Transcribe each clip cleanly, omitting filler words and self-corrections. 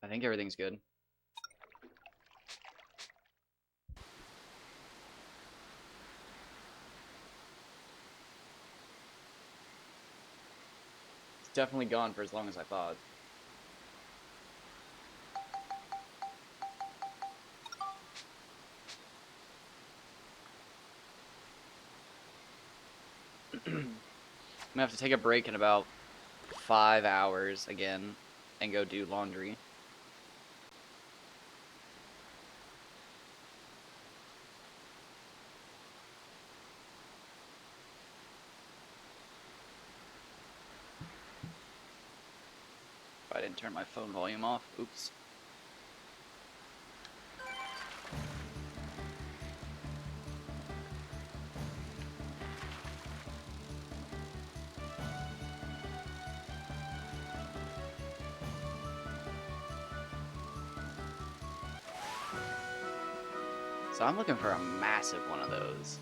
I think everything's good. It's definitely gone for as long as I thought. I'm gonna have to take a break in about 5 hours again and go do laundry. If I didn't turn my phone volume off. Oops. So I'm looking for a massive one of those.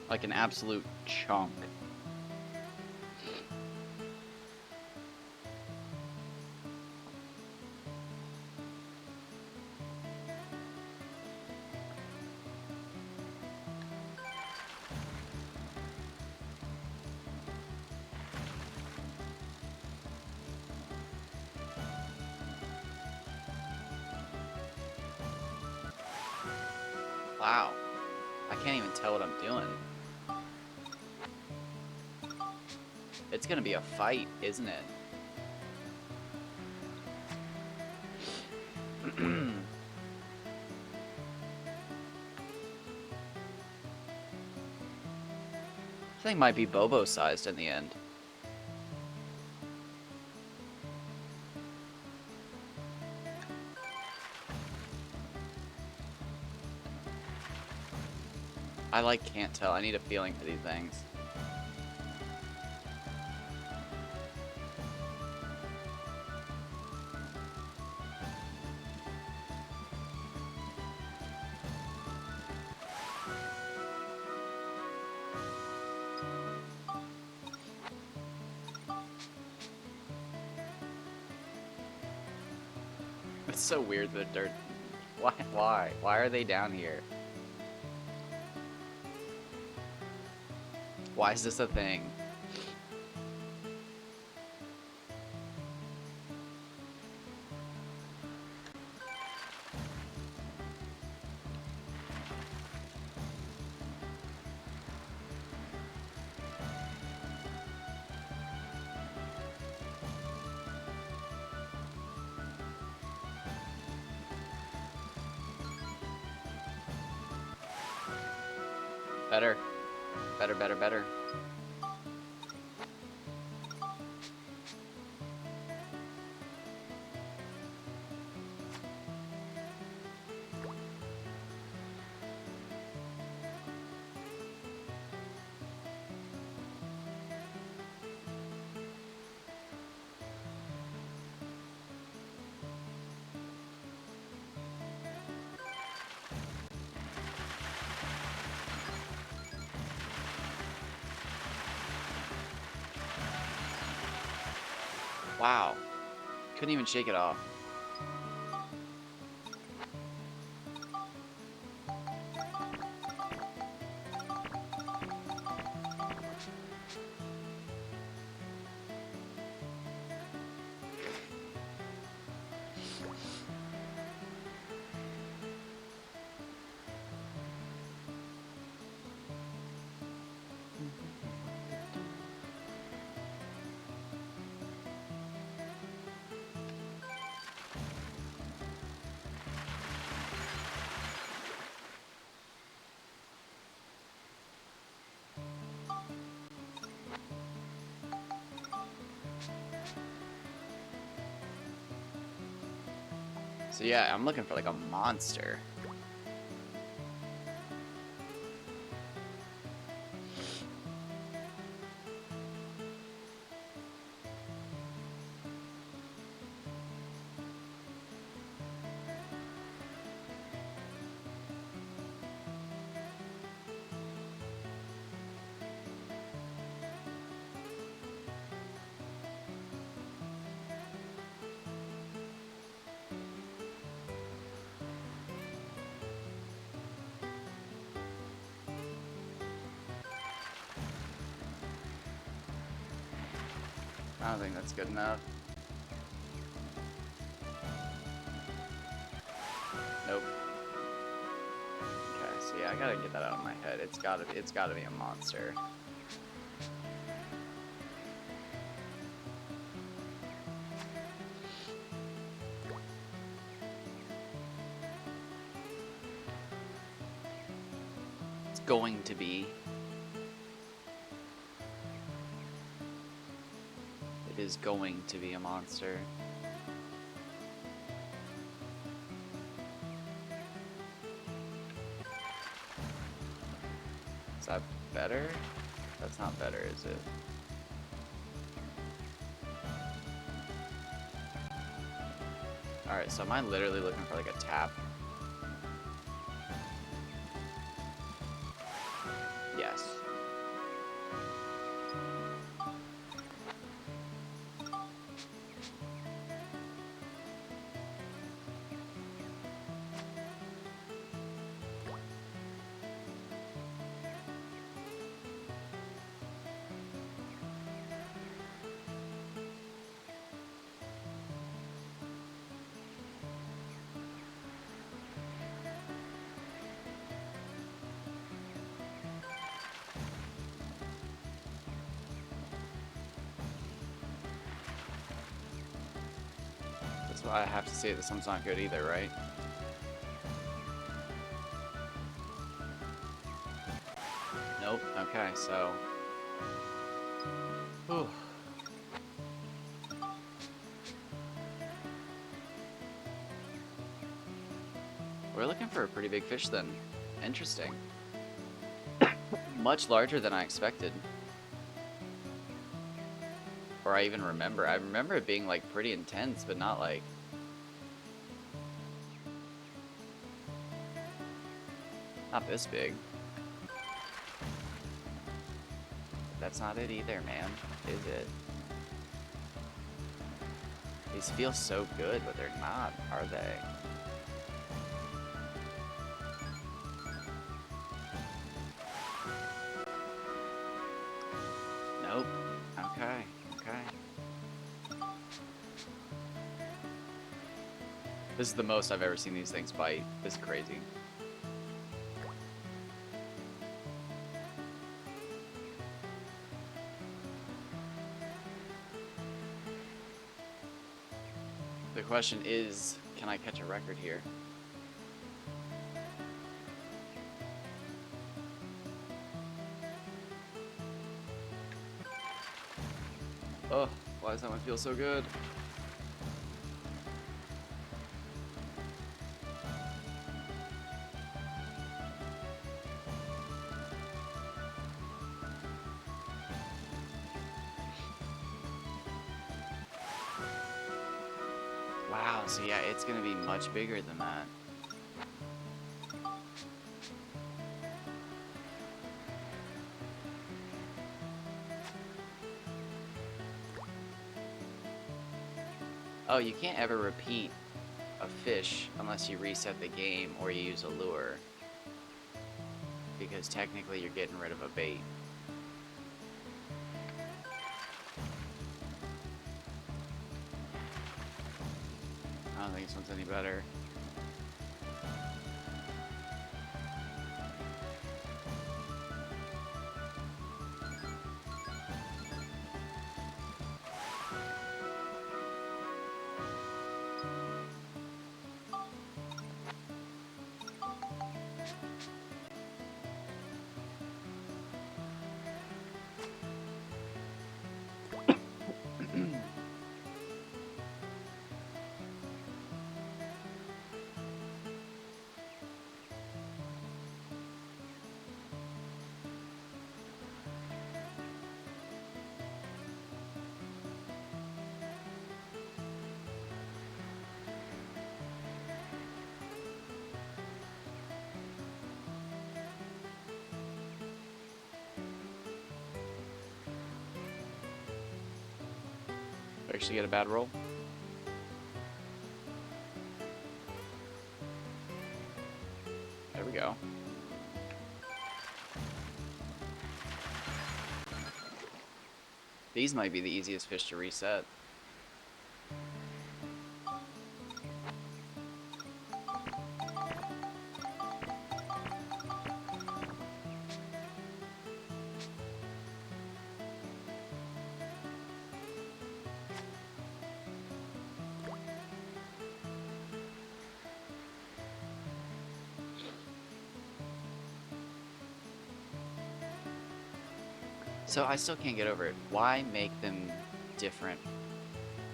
Like an absolute chunk. Wow. I can't even tell what I'm doing. It's gonna be a fight, isn't it? This thing might be Bobo sized in the end. I like can't tell. I need a feeling for these things. It's so weird that they're... Why are they down here? Why is this a thing? Better. Better, better, better. Wow. Couldn't even shake it off. So yeah, I'm looking for like a monster. I don't think that's good enough. Nope. Okay, so yeah, I gotta get that out of my head. It's gotta be a monster. It's going to be. It is going to be a monster. Is that better? That's not better, is it? Alright, so am I literally looking for like a tap? Yes. That's why I have to say this one's not good either, right? Nope. Okay, so. Whew. We're looking for a pretty big fish then. Interesting. Much larger than I expected. Or I even remember. I remember it being like pretty intense, but not like. Not this big. That's not it either, man. Is it? These feel so good, but they're not, are they? Nope. Okay. Okay. This is the most I've ever seen these things bite. This is crazy. The question is, can I catch a record here? Oh, why does that one feel so good? Wow, so yeah, it's gonna be much bigger than that. Oh, you can't ever repeat a fish unless you reset the game or you use a lure. Because technically you're getting rid of a bait. I don't think this one's any better. Actually get a bad roll. There we go. These might be the easiest fish to reset. So I still can't get over it. Why make them different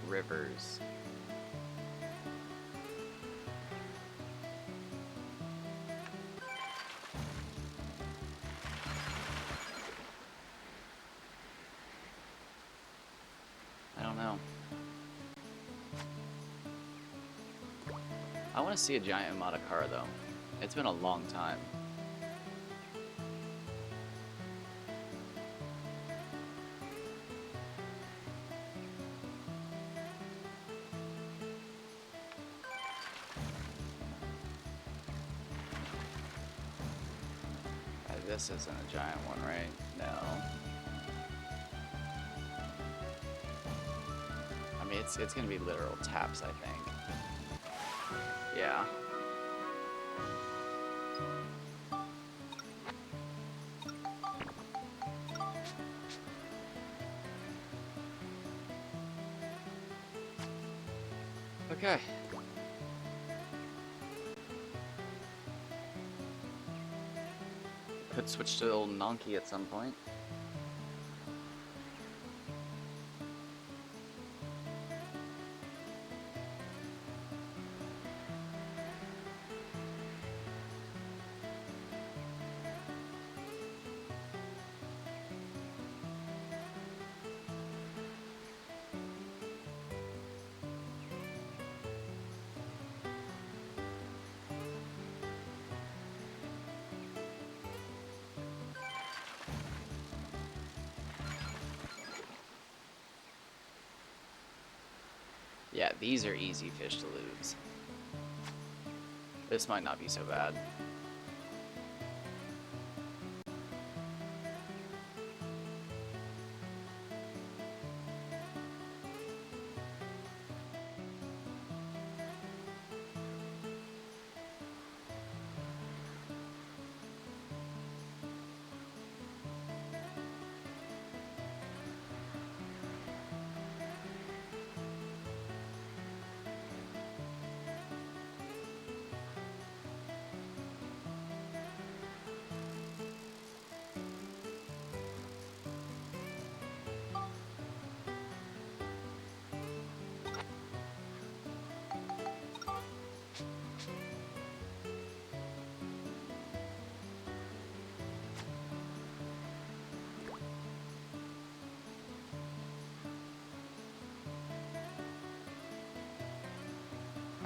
rivers? I don't know. I want to see a giant Amadakara though. It's been a long time. This isn't a giant one, right? No. I mean, it's gonna be literal taps, I think. Yeah. Okay. Could switch to old Nonky at some point. Yeah, these are easy fish to lose. This might not be so bad.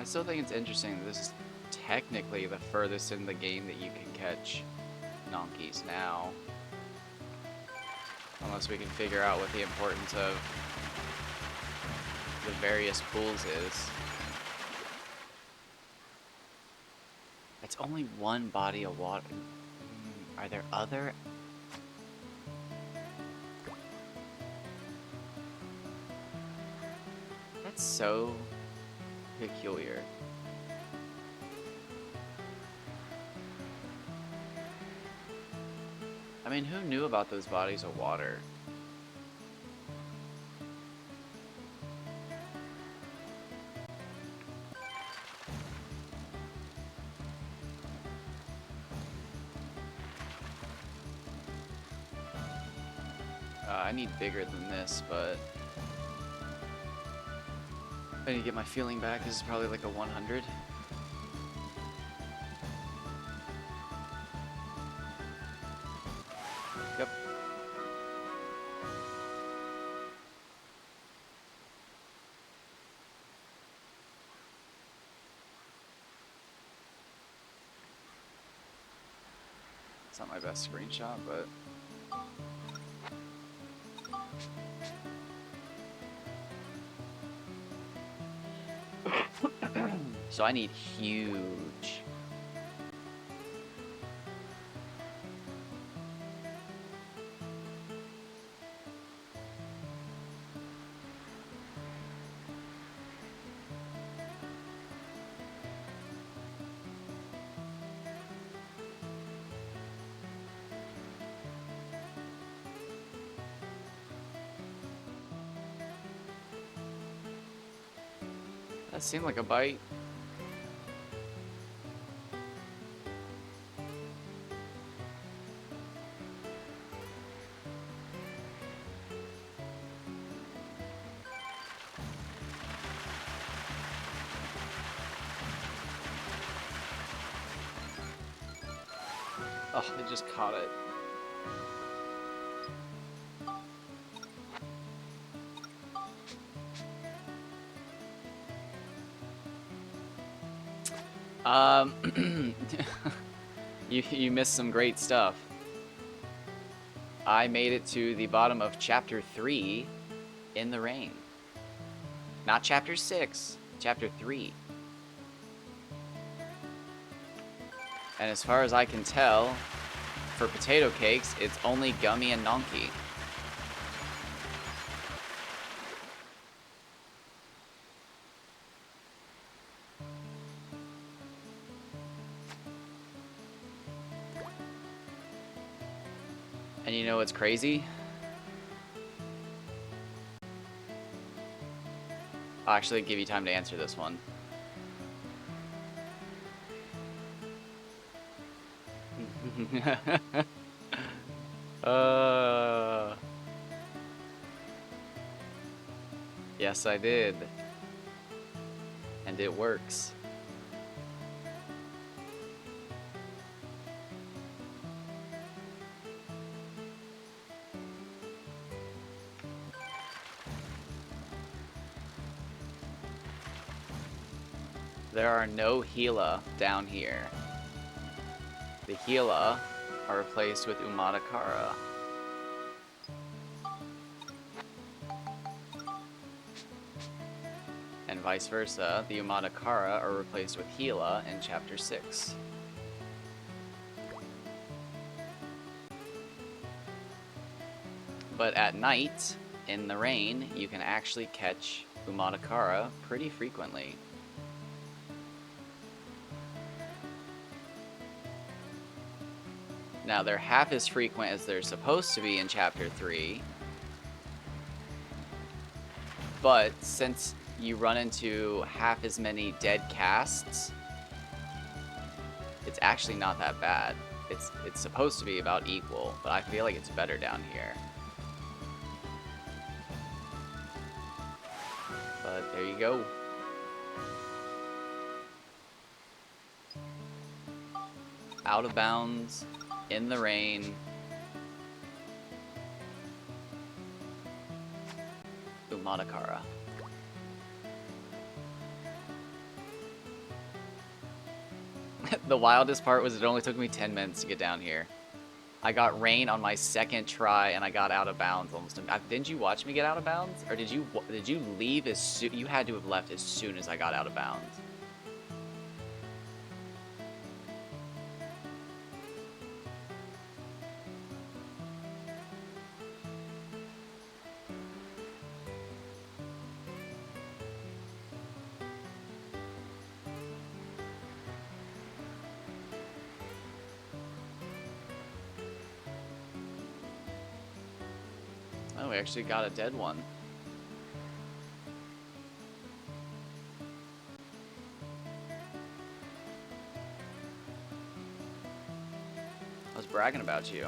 I still think it's interesting that this is technically the furthest in the game that you can catch Nonkies now. Unless we can figure out what the importance of the various pools is. It's only one body of water. Are there other? That's so peculiar. I mean, who knew about those bodies of water? I need bigger than this, but I need to get my feeling back. This is probably like a 100. Yep. It's not my best screenshot, but so I need huge. That seemed like a bite. Oh, I just caught it. You missed some great stuff. I made it to the bottom of Chapter 3 in the rain. Not Chapter 6, Chapter 3. And as far as I can tell, for potato cakes, it's only Gummy and Nonky. And you know what's crazy? I'll actually give you time to answer this one. Yes, I did. And it works. There are no Gila down here. The Gila are replaced with Umadakara. And vice versa, the Umadakara are replaced with Gila in Chapter 6. But at night, in the rain, you can actually catch Umadakara pretty frequently. Now, they're half as frequent as they're supposed to be in Chapter 3. But since you run into half as many dead casts, it's actually not that bad. It's supposed to be about equal, but I feel like it's better down here. But there you go. Out of bounds, in the rain. Umadakara. The wildest part was it only took me 10 minutes to get down here. I got rain on my second try and I got out of bounds almost. Didn't you watch me get out of bounds? Or did you leave as soon? You had to have left as soon as I got out of bounds. Oh, we actually got a dead one. I was bragging about you.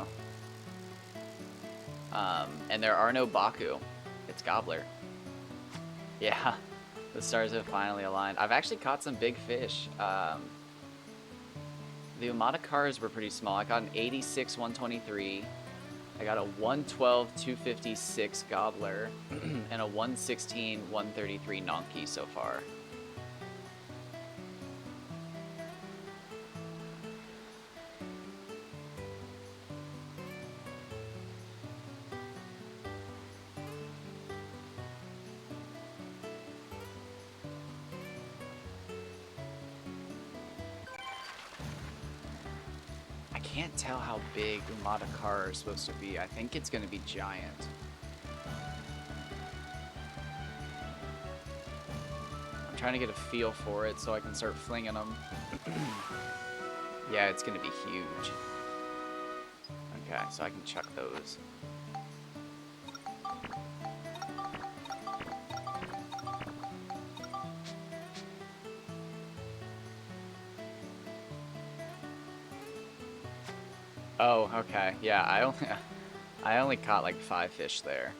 And there are no Baku. It's Gobbler. Yeah, the stars have finally aligned. I've actually caught some big fish. The Umadakaras were pretty small. I got an 86 123. I got a 112 256 Gobbler and a 116 133 Nonky so far. I can't tell how big Umadakara is supposed to be. I think it's going to be giant. I'm trying to get a feel for it so I can start flinging them. Yeah, it's going to be huge. Okay, so I can chuck those. Oh, okay. Yeah, I only I only caught like 5 fish there.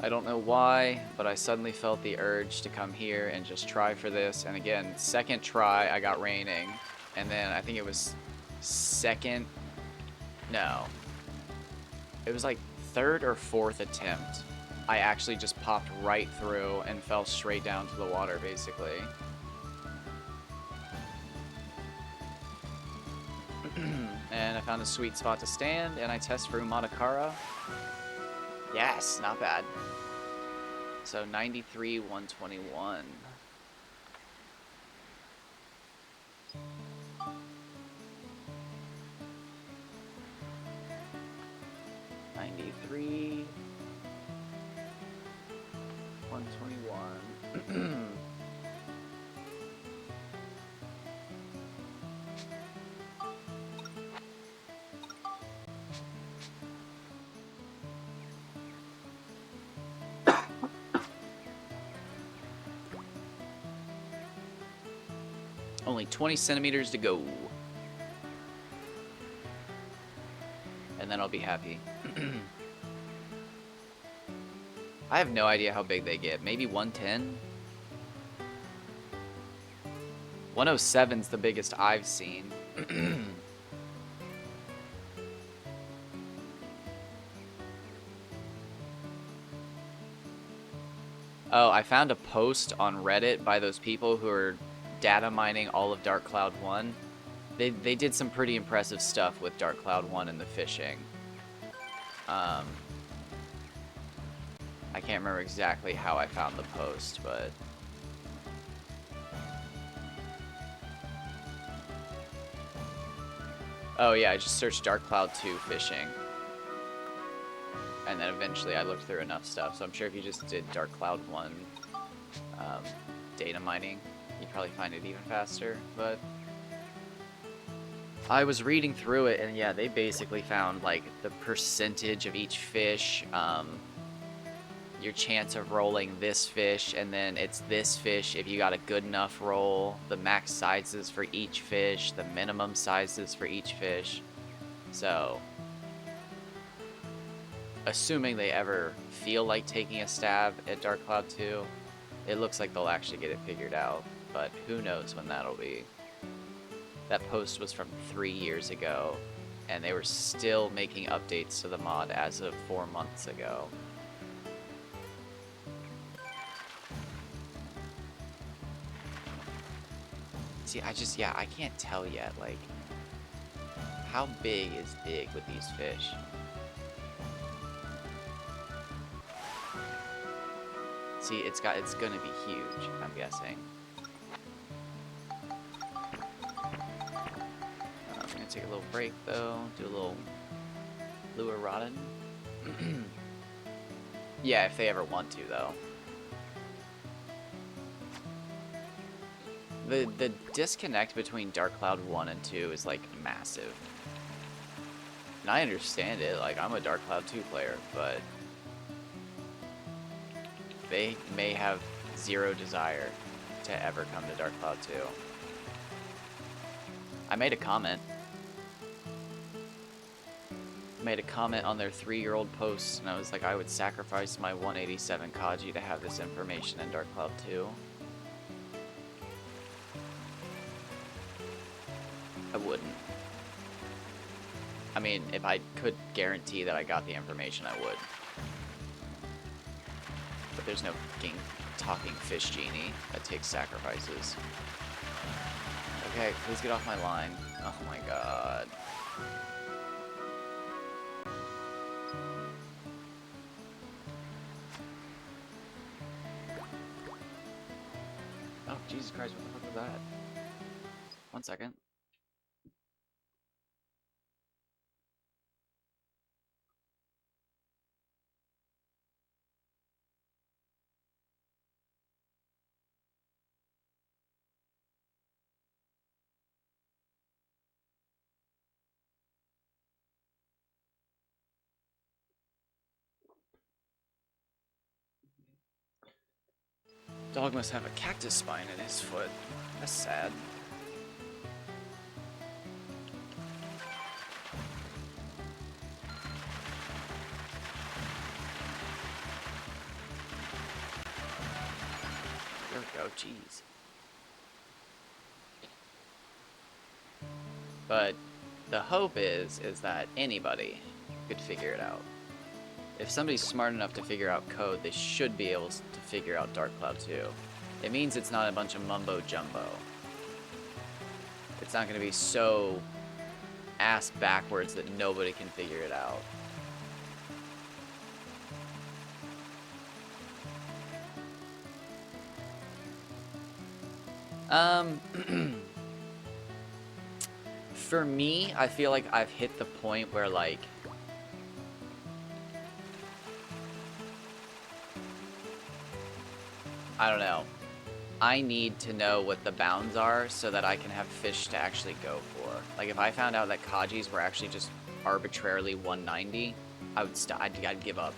I don't know why, but I suddenly felt the urge to come here and just try for this. And again, second try, I got raining. And then I think it was second, no, it was like third or fourth attempt. I actually just popped right through and fell straight down to the water, basically. And I found a sweet spot to stand, and I test for Umatakara. Yes, not bad. So 93, 121. 93, 121. Only 20 centimeters to go. And then I'll be happy. I have no idea how big they get. Maybe 110? 107's the biggest I've seen. Oh, I found a post on Reddit by those people who are data mining all of Dark Cloud 1. They did some pretty impressive stuff with Dark Cloud 1 and the fishing. I can't remember exactly how I found the post, but... Oh yeah, I just searched Dark Cloud 2 fishing. And then eventually I looked through enough stuff, so I'm sure if you just did Dark Cloud 1 data mining, you'd probably find it even faster, but... I was reading through it, and yeah, they basically found, like, the percentage of each fish, your chance of rolling this fish, and then it's this fish if you got a good enough roll, the max sizes for each fish, the minimum sizes for each fish. So, assuming they ever feel like taking a stab at Dark Cloud 2, it looks like they'll actually get it figured out, but who knows when that'll be. That post was from 3 years ago, and they were still making updates to the mod as of 4 months ago. See, I can't tell yet, like, how big is big with these fish? See, it's gonna be huge, I'm guessing. I'm gonna take a little break, though, do a little lure rodding. Yeah, if they ever want to, though. The disconnect between Dark Cloud 1 and 2 is, like, massive. And I understand it, like, I'm a Dark Cloud 2 player, but... they may have zero desire to ever come to Dark Cloud 2. I made a comment. Made a comment on their 3-year-old post, and I was like, I would sacrifice my 187 Kaji to have this information in Dark Cloud 2. I wouldn't. I mean, if I could guarantee that I got the information, I would. But there's no fucking talking fish genie that takes sacrifices. Okay, please get off my line. Oh my god. Oh, Jesus Christ, what the fuck was that? 1 second. Dog must have a cactus spine in his foot. That's sad. There we go, jeez. But the hope is that anybody could figure it out. If somebody's smart enough to figure out code, they should be able to figure out Dark Cloud 2. It means it's not a bunch of mumbo jumbo. It's not going to be so ass backwards that nobody can figure it out. For me, I feel like I've hit the point where, like, I don't know. I need to know what the bounds are so that I can have fish to actually go for. Like, if I found out that Kajis were actually just arbitrarily 190, I'd give up.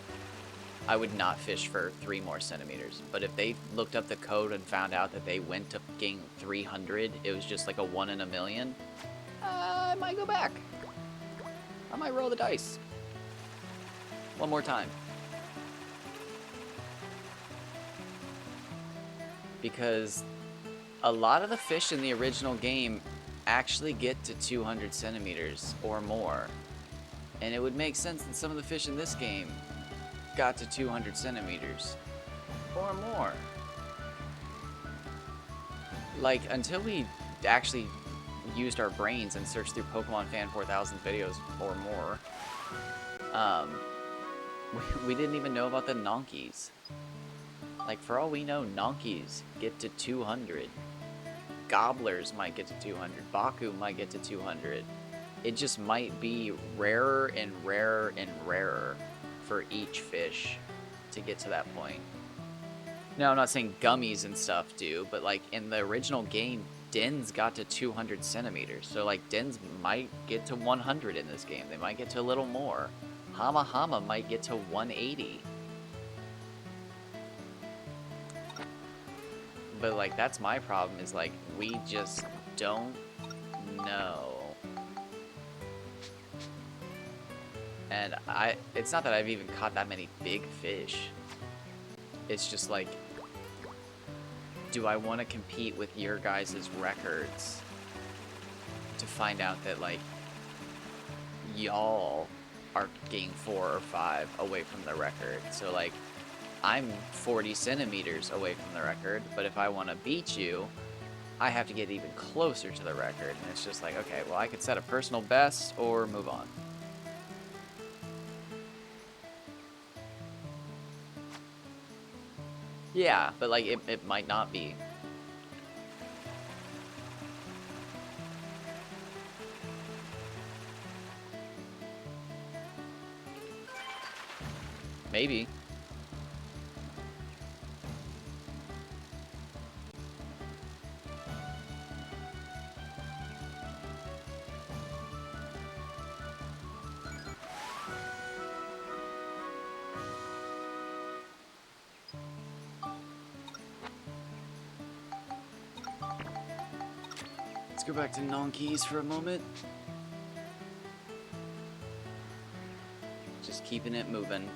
I would not fish for 3 more centimeters. But if they looked up the code and found out that they went to fucking 300, it was just like a 1 in a million, I might go back. I might roll the dice. One more time. Because a lot of the fish in the original game actually get to 200 centimeters or more. And it would make sense that some of the fish in this game got to 200 centimeters or more. Like, until we actually used our brains and searched through Pokemon Fan 4000 videos or more, we didn't even know about the Nonkies. Like, for all we know, Nonkies get to 200. Gobblers might get to 200. Baku might get to 200. It just might be rarer and rarer and rarer for each fish to get to that point. Now, I'm not saying gummies and stuff do, but, like, in the original game, Dens got to 200 centimeters. So, like, Dens might get to 100 in this game. They might get to a little more. Hama Hama might get to 180. But, like, that's my problem, is, like, we just don't know. And it's not that I've even caught that many big fish. It's just, like, do I want to compete with your guys' records to find out that, like, y'all are getting 4 or 5 away from the record? So, like, I'm 40 centimeters away from the record, but if I want to beat you, I have to get even closer to the record. And it's just like, okay, well, I could set a personal best or move on. Yeah, but, like, it might not be. Maybe. Let's go back to Nonkeys for a moment. Just keeping it moving.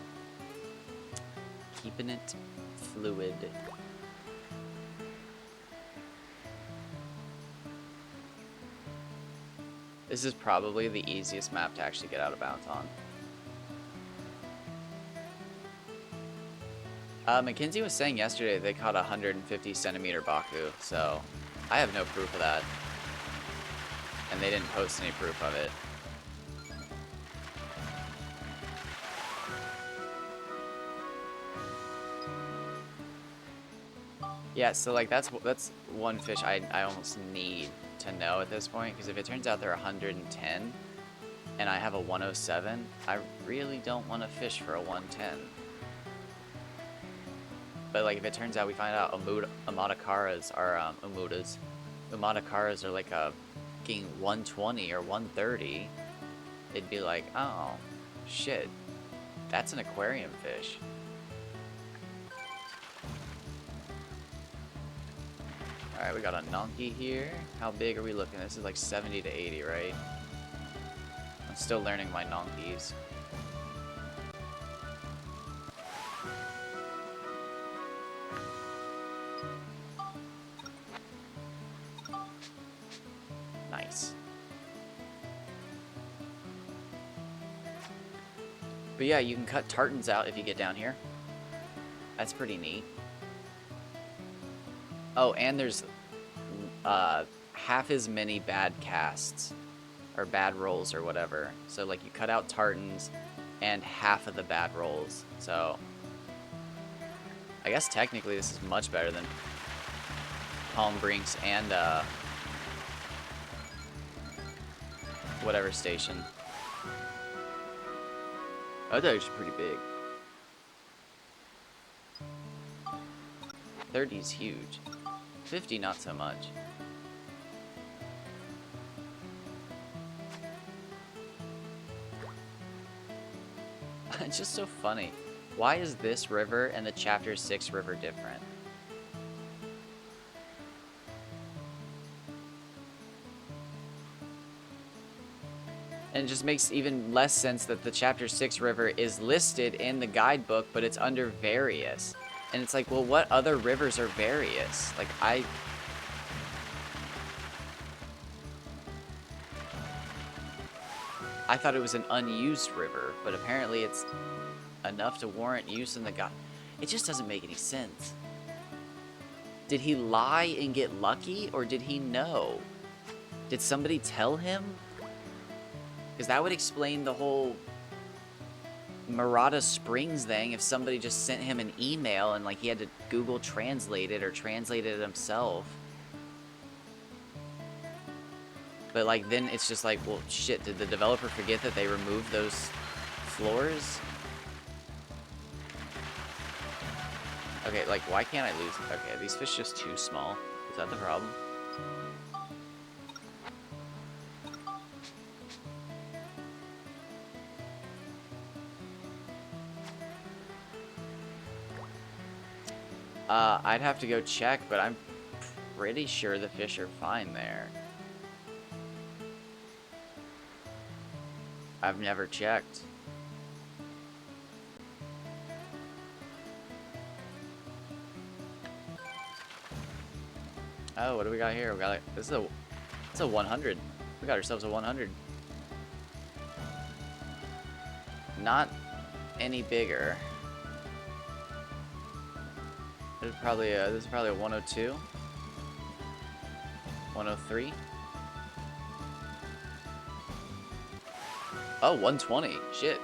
Keeping it fluid. This is probably the easiest map to actually get out of bounds on. Mackenzie was saying yesterday they caught a 150 centimeter Baku, so I have no proof of that. And they didn't post any proof of it. Yeah, so, like, that's one fish I almost need to know at this point, because if it turns out they're 110 and I have a 107, I really don't want to fish for a 110. But, like, if it turns out we find out Amatakaras are Umatakaras are like a fucking 120 or 130, it'd be like, oh shit, that's an aquarium fish. Alright, we got a Nonky here. How big are we looking? This is like 70 to 80, right? I'm still learning my Nonkys. Nice. But yeah, you can cut tartans out if you get down here. That's pretty neat. Oh, and there's half as many bad casts. Or bad rolls or whatever. So like you cut out tartans and half of the bad rolls. So I guess technically this is much better than Palm Brinks and whatever station. Oh, that's actually pretty big. 30 is huge. 50 not so much. It's just so funny. Why is this river and the chapter 6 river different? And it just makes even less sense that the chapter 6 river is listed in the guidebook, but it's under various. And it's like, well, what other rivers are various? Like, I thought it was an unused river, but apparently it's enough to warrant use in the guide. It just doesn't make any sense. Did he lie and get lucky, or did he know? Did somebody tell him? Because that would explain the whole Murata Springs thing if somebody just sent him an email and like he had to Google Translate it or translate it himself. But like then it's just like, well shit, did the developer forget that they removed those floors? Okay, like why can't I lose? Okay, these fish just too small. Is that the problem? I'd have to go check, but I'm pretty sure the fish are fine there. I've never checked. Oh, what do we got here? We got like, it's a 100. We got ourselves a 100. Not any bigger. This is probably a 102. 103. Oh, 120. Shit.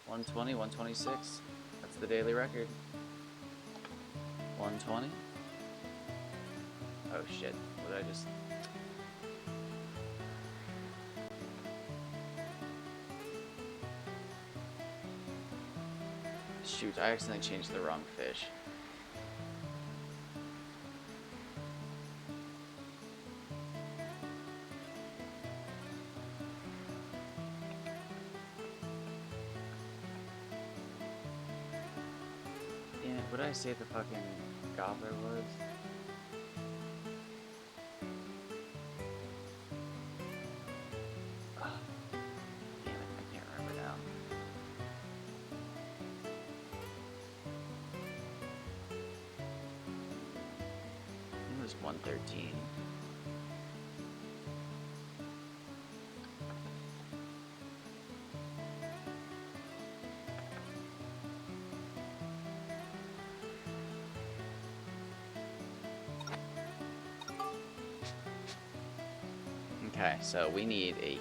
$120, $126. That's the daily record. 120. Oh shit. What did I just... Shoot, I accidentally changed the wrong fish. Yeah, what did I say the fucking gobbler was? Damn it, I can't remember now. It was 113. Okay, so we need a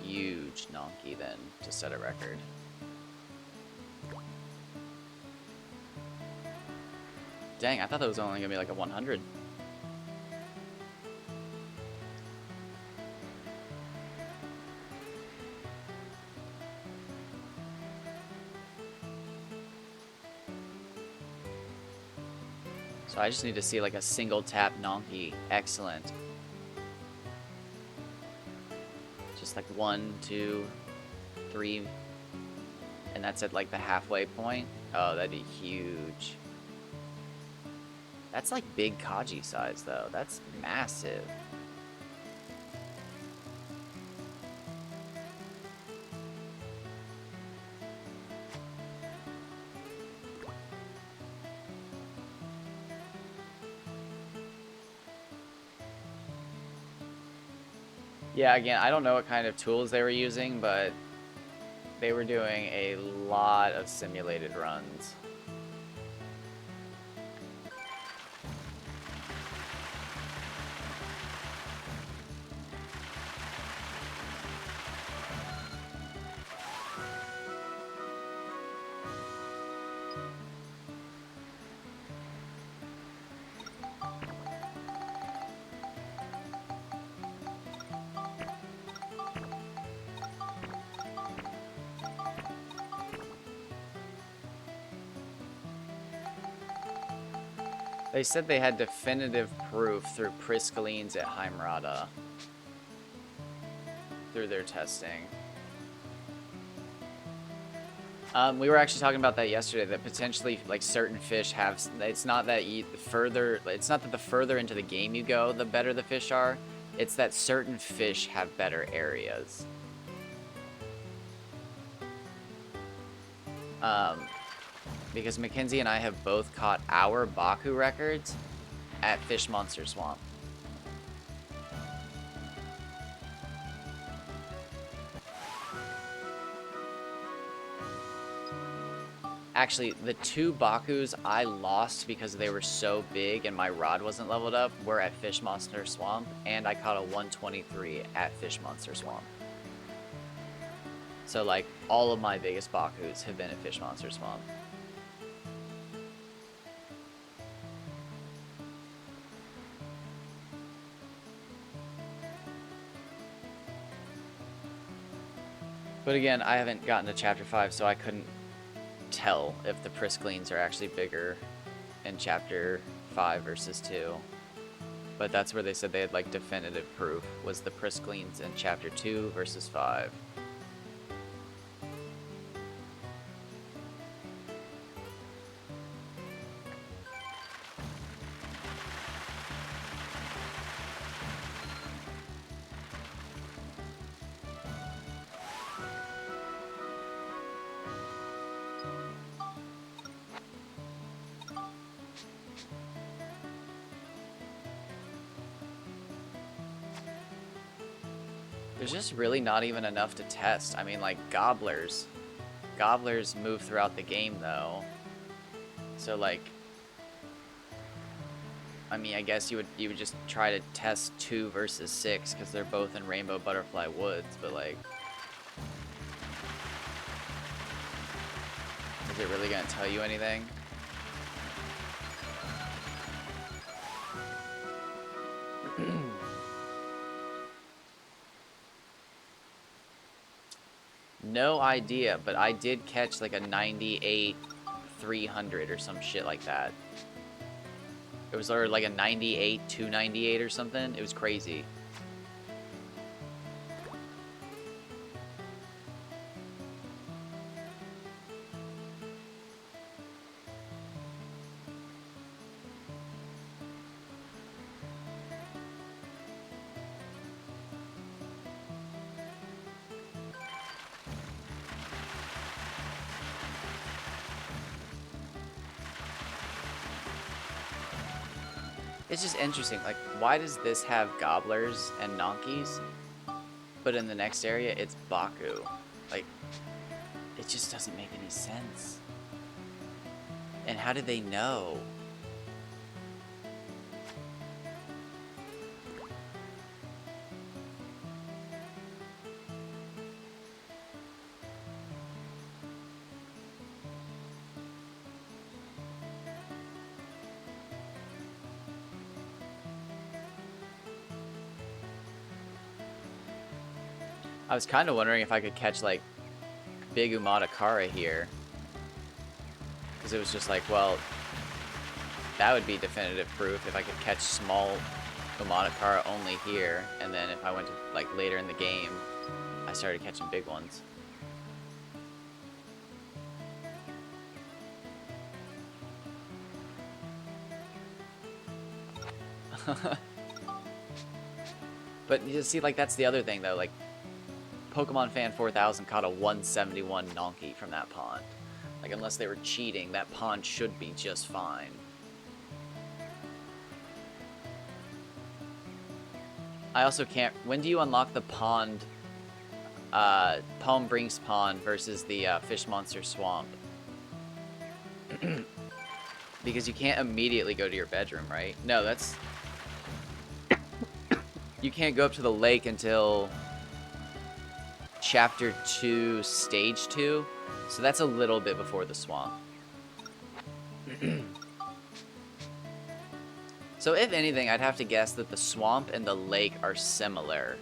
huge Nonky then to set a record. Dang, I thought that was only gonna be like a 100. So I just need to see like a single tap Nonky. Excellent. Just like 1, 2, 3 And that's at like the halfway point. Oh, that'd be huge. That's like big Kaji size though. That's massive. Yeah, again, I don't know what kind of tools they were using, but they were doing a lot of simulated runs. They said they had definitive proof through Priscalines at Heimrada through their testing. We were actually talking about that yesterday, that potentially like certain fish have, it's not that it's not that the further into the game you go, the better the fish are. It's that certain fish have better areas. Because Mackenzie and I have both caught our Baku records at Fish Monster Swamp. Actually, the 2 Bakus I lost because they were so big and my rod wasn't leveled up were at Fish Monster Swamp, and I caught a 123 at Fish Monster Swamp. So, like, all of my biggest Bakus have been at Fish Monster Swamp. But again, I haven't gotten to Chapter 5, so I couldn't tell if the Priscalines are actually bigger in Chapter 5 versus 2. But that's where they said they had, like, definitive proof, was the Priscalines in Chapter 2 versus 5. There's just really not even enough to test. I mean, like, gobblers. Gobblers move throughout the game, though. So, like, I mean, I guess you would just try to test 2 versus 6, because they're both in Rainbow Butterfly Woods, but, like, is it really gonna tell you anything? No idea, but I did catch like a 98 300 or some shit like that. It was like a 98 298 or something. It was crazy. It's just interesting, like, why does this have gobblers and nonkies, but in the next area it's Baku? Like, it just doesn't make any sense. And how did they know? I was kind of wondering if I could catch, like, big Umatakara here. Because it was just like, well, that would be definitive proof if I could catch small Umatakara only here. And then if I went to, like, later in the game, I started catching big ones. But you see, like, that's the other thing, though. Like, Pokemon Fan 4000 caught a 171 Nonky from that pond. Like, unless they were cheating, that pond should be just fine. I also can't... When do you unlock the pond... Palm Brinks Pond versus the Fish Monster Swamp? Because you can't immediately go to your bedroom, right? No, that's... You can't go up to the lake until... Chapter 2, Stage 2. So that's a little bit before the swamp. So if anything, I'd have to guess that the swamp and the lake are similar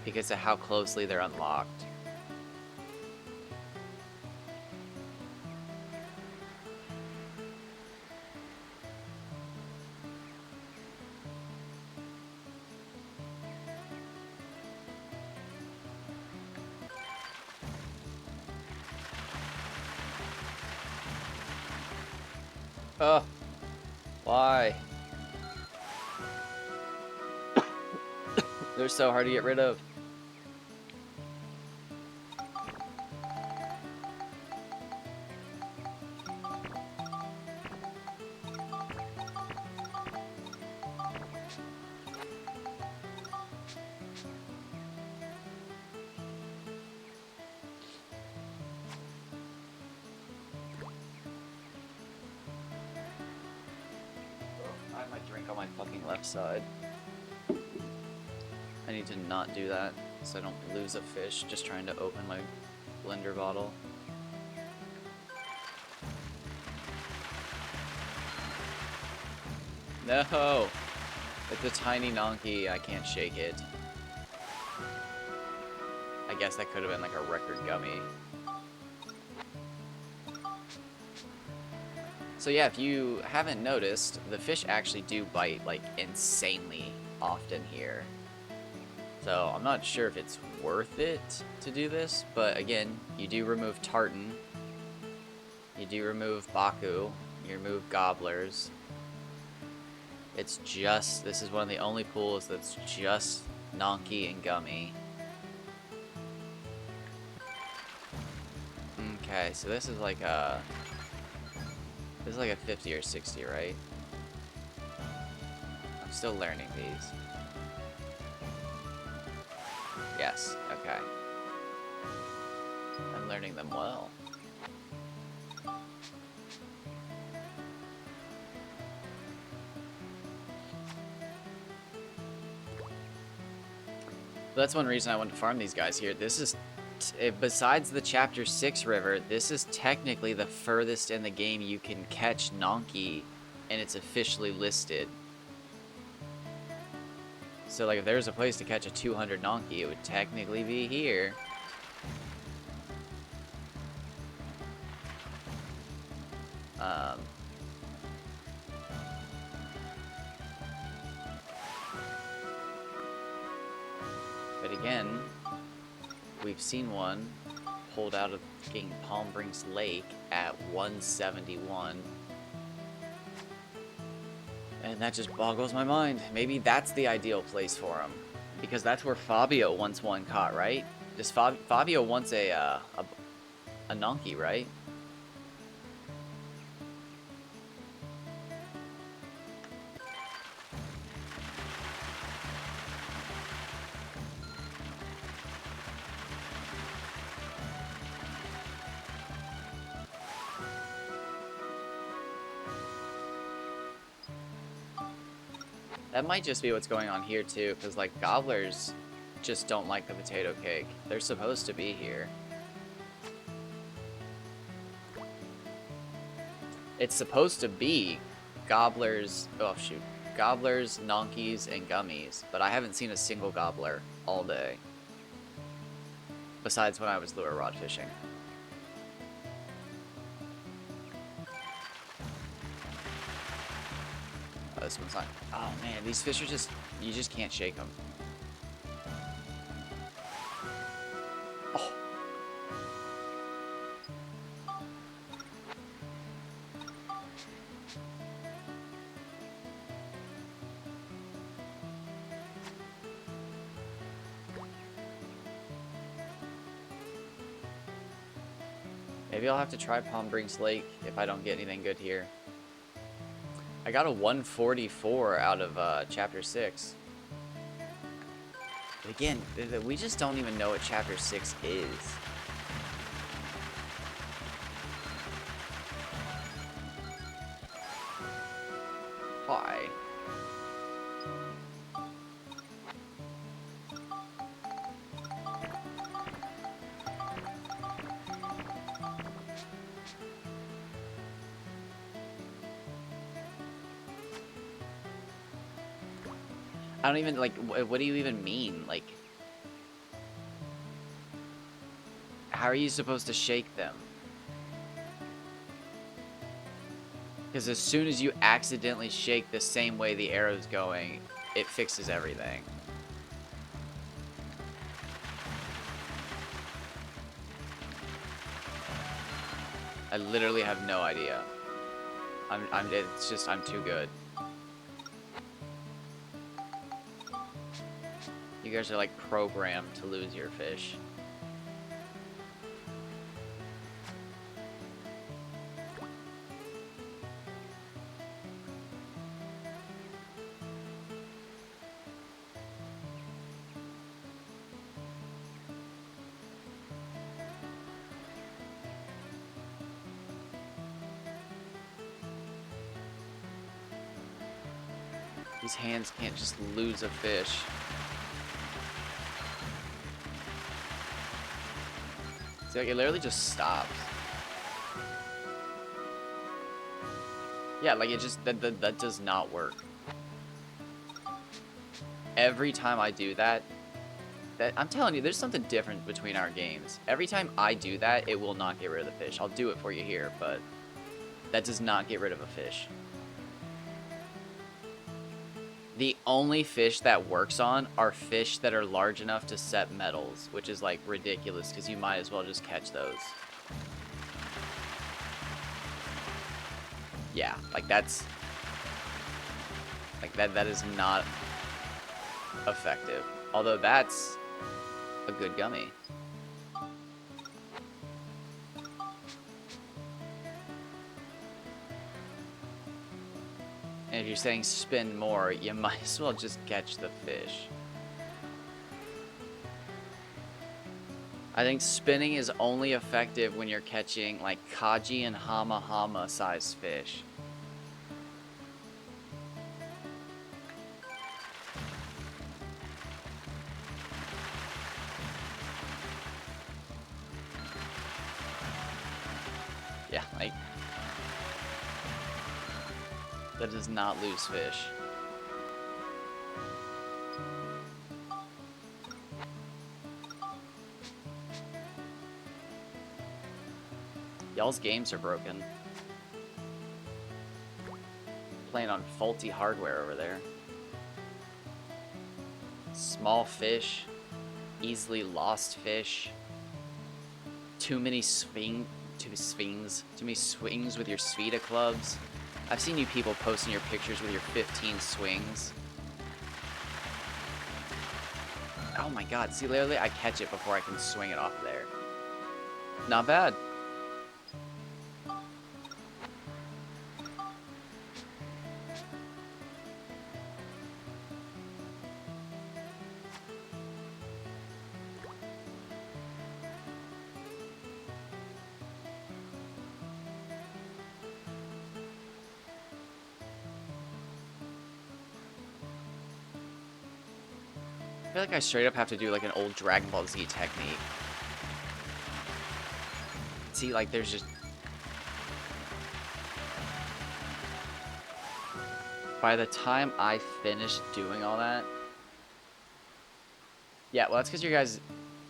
because of how closely they're unlocked. Oh, why? They're so hard to get rid of. I have my drink on my fucking left side. I need to not do that so I don't lose a fish just trying to open my blender bottle. No! It's a tiny Nonky, I can't shake it. I guess that could have been like a record gummy. So yeah, if you haven't noticed, the fish actually do bite like insanely often here. So I'm not sure if it's worth it to do this, but again, you do remove Tartan, you do remove Baku, you remove Gobblers. It's just, this is one of the only pools that's just Nonky and Gummy. Okay, so this is like a 50 or 60, right? I'm still learning these. Yes, okay. I'm learning them well. That's one reason I want to farm these guys here. This is, besides the Chapter 6 river, this is technically the furthest in the game you can catch Nonky, and it's officially listed. So, like, if there's a place to catch a 200 Nonky, it would technically be here. But again, we've seen one pulled out of fucking Palm Brinks Lake at 171. And that just boggles my mind. Maybe that's the ideal place for him. Because that's where Fabio wants one caught, right? Does Fabio wants a Nonky, right? That might just be what's going on here too, because like Gobblers just don't like the potato cake. They're supposed to be here. It's supposed to be Gobblers, oh shoot, Gobblers, Nonkies, and Gummies, but I haven't seen a single Gobbler all day. Besides when I was lure rod fishing. Oh, this one's not. Oh man, these fish are just, you just can't shake them. Oh. Maybe I'll have to try Palm Springs Lake if I don't get anything good here. I got a 144 out of Chapter 6. But again, we just don't even know what Chapter 6 is. Why? I don't even, like, what do you even mean? Like, how are you supposed to shake them? Because as soon as you accidentally shake the same way the arrow's going, it fixes everything. I literally have no idea. It's just, I'm too good. You guys are like programmed to lose your fish. These hands can't just lose a fish. See, like, it literally just stops. Yeah, like, it just, that does not work. Every time I do that, I'm telling you, there's something different between our games. Every time I do that, it will not get rid of the fish. I'll do it for you here, but that does not get rid of a fish. The only fish that works on are fish that are large enough to set metals, which is, like, ridiculous because you might as well just catch those. Yeah, like, that's... Like, that is not effective. Although that's a good gummy. And if you're saying spin more, you might as well just catch the fish. I think spinning is only effective when you're catching, like, Kaji and Hama Hama sized fish. Yeah, like... That does not lose fish. Y'all's games are broken. Playing on faulty hardware over there. Small fish. Easily lost fish. Too many swings with your Svita clubs. I've seen you people posting your pictures with your 15 swings. Oh my god, see, literally I catch it before I can swing it off there. Not bad. I feel like I straight up have to do like an old Dragon Ball Z technique. See, like, there's just... By the time I finish doing all that... Yeah, well, that's because you guys...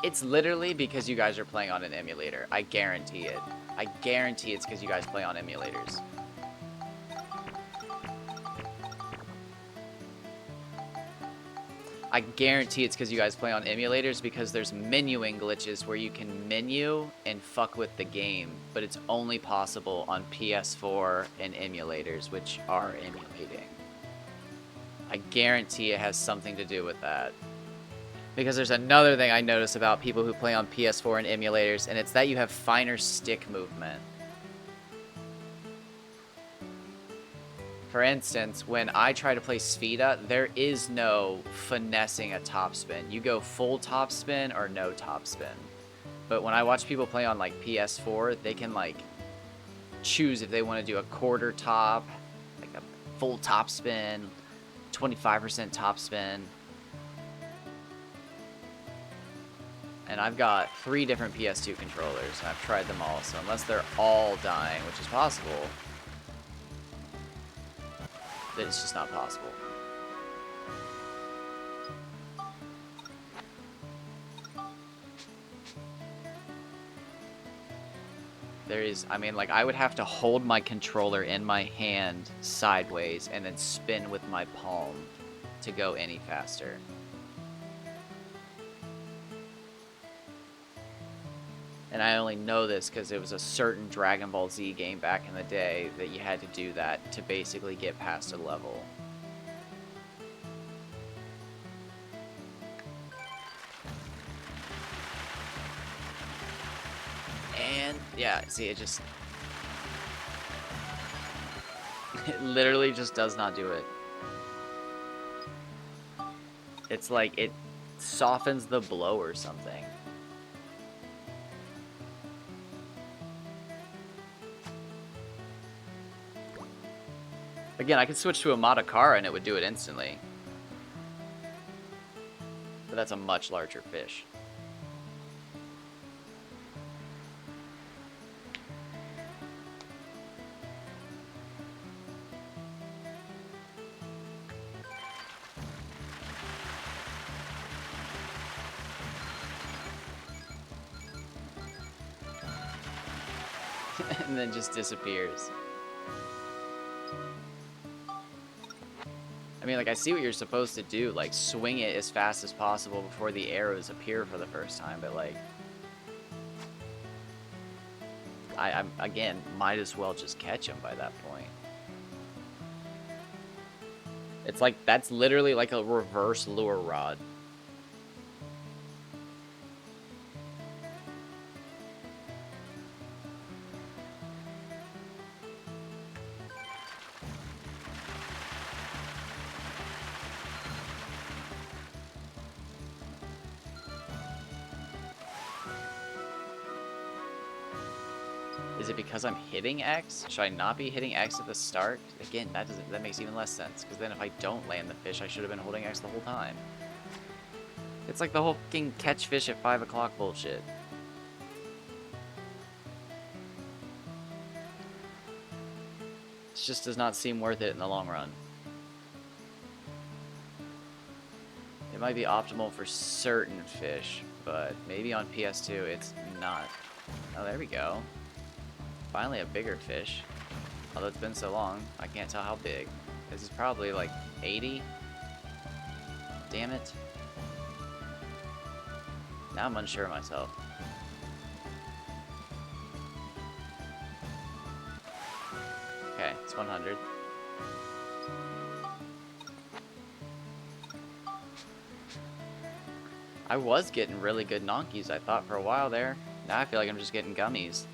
It's literally because you guys are playing on an emulator. I guarantee it. I guarantee it's because you guys play on emulators. I guarantee it's because you guys play on emulators, because there's menuing glitches where you can menu and fuck with the game, but it's only possible on PS4 and emulators, which are emulating. I guarantee it has something to do with that. Because there's another thing I notice about people who play on PS4 and emulators, and it's that you have finer stick movement. For instance, when I try to play Sphida, there is no finessing a topspin. You go full topspin or no topspin. But when I watch people play on like PS4, they can like choose if they want to do a quarter top, like a full topspin, 25% topspin. And I've got 3 different PS2 controllers, and I've tried them all, so unless they're all dying, which is possible, then it's just not possible. There is, I mean, like, I would have to hold my controller in my hand sideways and then spin with my palm to go any faster. And I only know this because it was a certain Dragon Ball Z game back in the day that you had to do that to basically get past a level. And, yeah, see, it just... it literally just does not do it. It's like it softens the blow or something. Again, I could switch to a Matakara and it would do it instantly. But that's a much larger fish. And then just disappears. I mean, like, I see what you're supposed to do, like, swing it as fast as possible before the arrows appear for the first time, but, like, I'm again, might as well just catch him by that point. It's like, that's literally like a reverse lure rod. Is it because I'm hitting X? Should I not be hitting X at the start? Again, that makes even less sense, because then if I don't land the fish, I should have been holding X the whole time. It's like the whole fucking catch fish at 5 o'clock bullshit. It just does not seem worth it in the long run. It might be optimal for certain fish, but maybe on PS2 it's not. Oh, there we go. Finally a bigger fish. Although it's been so long, I can't tell how big. This is probably like 80. Damn it. Now I'm unsure of myself. Okay, it's 100. I was getting really good nonkies, I thought, for a while there. Now I feel like I'm just getting gummies.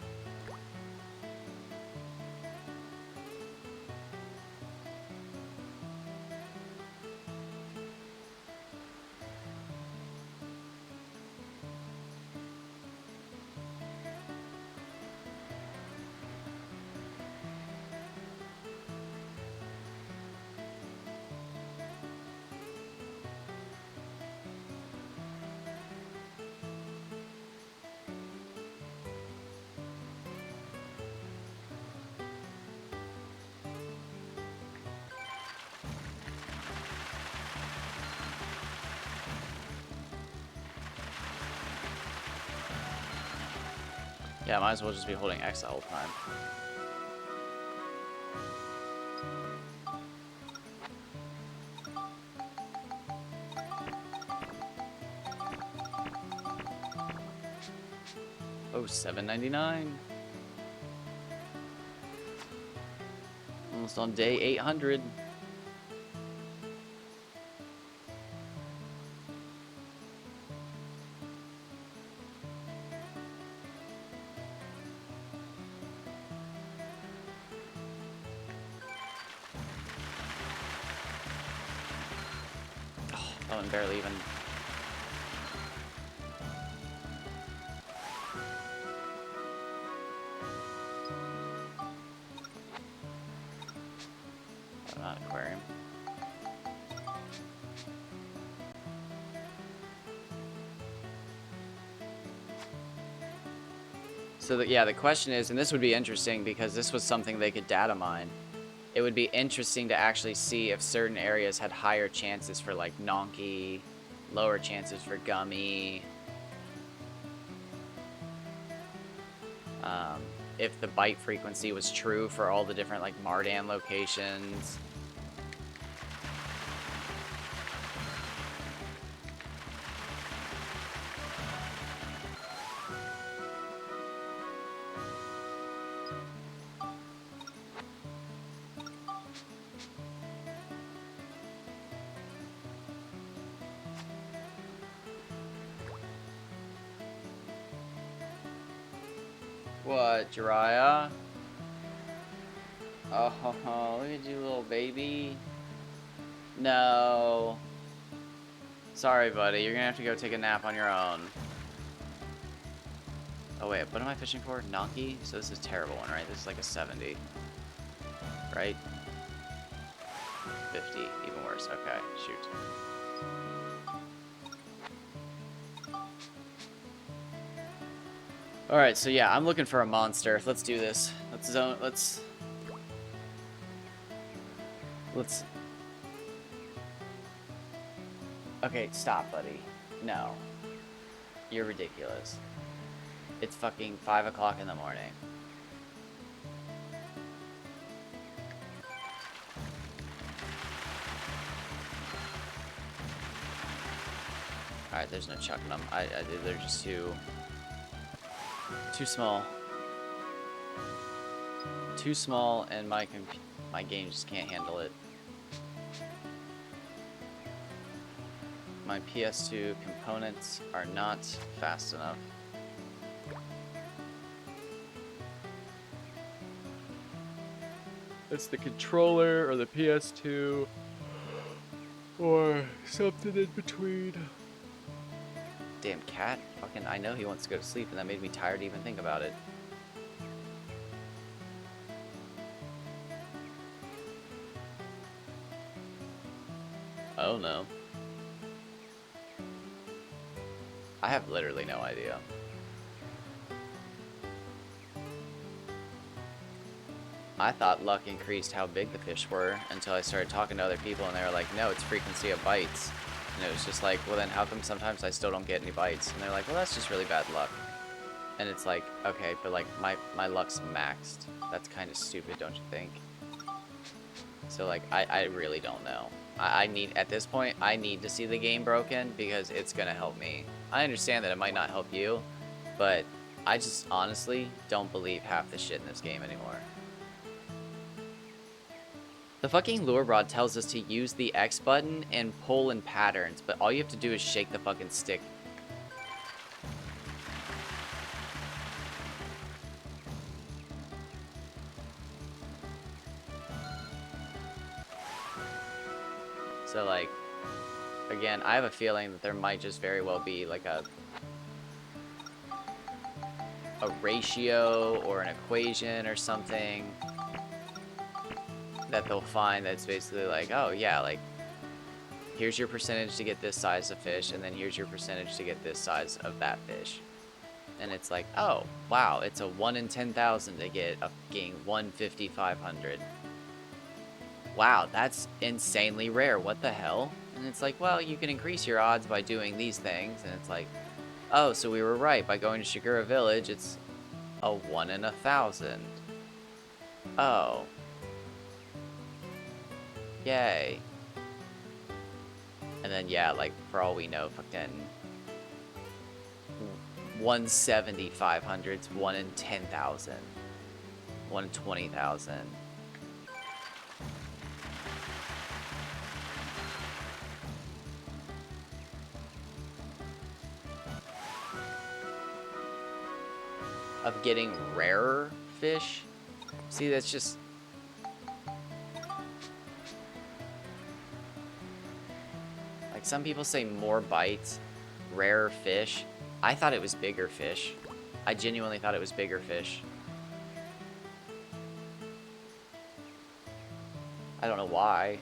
Yeah, might as well just be holding X the whole time. Oh, $7.99. Almost on day 800. Oh, and barely even. Oh, not aquarium. So yeah, the question is, and this would be interesting because this was something they could data mine. It would be interesting to actually see if certain areas had higher chances for like Nonky, lower chances for Gummy. If the bite frequency was true for all the different like Mardan locations. What, Jiraiya? Oh, look at you, little baby. No. Sorry, buddy. You're gonna have to go take a nap on your own. Oh, wait. What am I fishing for? Nonky? So this is a terrible one, right? This is like a 70. Right? 50. Even worse. Okay. Shoot. Alright, so yeah, I'm looking for a monster. Let's do this. Let's... Okay, stop, buddy. No. You're ridiculous. It's fucking 5 o'clock in the morning. Alright, there's no chucking them. They're just too small. Too small, and my game just can't handle it. My PS2 components are not fast enough. It's the controller or the PS2 or something in between. Damn cat. Fucking, I know he wants to go to sleep, and that made me tired to even think about it. Oh no. I have literally no idea. I thought luck increased how big the fish were until I started talking to other people, and they were like, no, it's frequency of bites. And it was just like, well then how come sometimes I still don't get any bites? And they're like, well that's just really bad luck. And it's like, okay, but like my luck's maxed. That's kind of stupid, don't you think? So like, I really don't know. I need, at this point, I need to see the game broken because it's gonna help me. I understand that it might not help you, but I just honestly don't believe half the shit in this game anymore. The fucking lure rod tells us to use the X button and pull in patterns, but all you have to do is shake the fucking stick. So like, again, I have a feeling that there might just very well be like a ratio or an equation or something that they'll find that's basically like, oh yeah, like here's your percentage to get this size of fish, and then here's your percentage to get this size of that fish. And it's like, oh wow, it's a 1 in 10,000 to get a fucking 150/500. Wow, that's insanely rare. What the hell? And it's like, well, you can increase your odds by doing these things. And it's like, oh, so we were right. By going to Shigura Village, it's a 1 in 1,000. Oh. Yay. And then, yeah, like, for all we know, fucking 170/500's 1 in 10,000. 1 in 20,000. Of getting rarer fish. See, that's just... Like, like some people say more bites, rarer fish. I thought it was bigger fish. I genuinely thought it was bigger fish. I don't know why.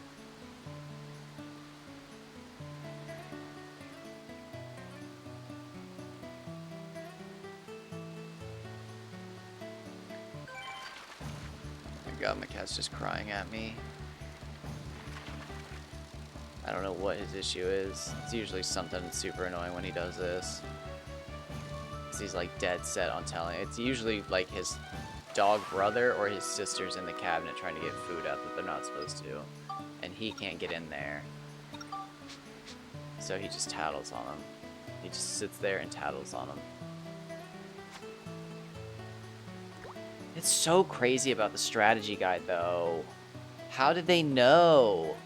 Oh my god, my cat's just crying at me. I don't know what his issue is. It's usually something super annoying when he does this. He's like dead set on telling. It's usually like his dog brother or his sister's in the cabinet trying to get food out that they're not supposed to. And he can't get in there. So he just tattles on him. He just sits there and tattles on him. It's so crazy about the strategy guide though. How did they know?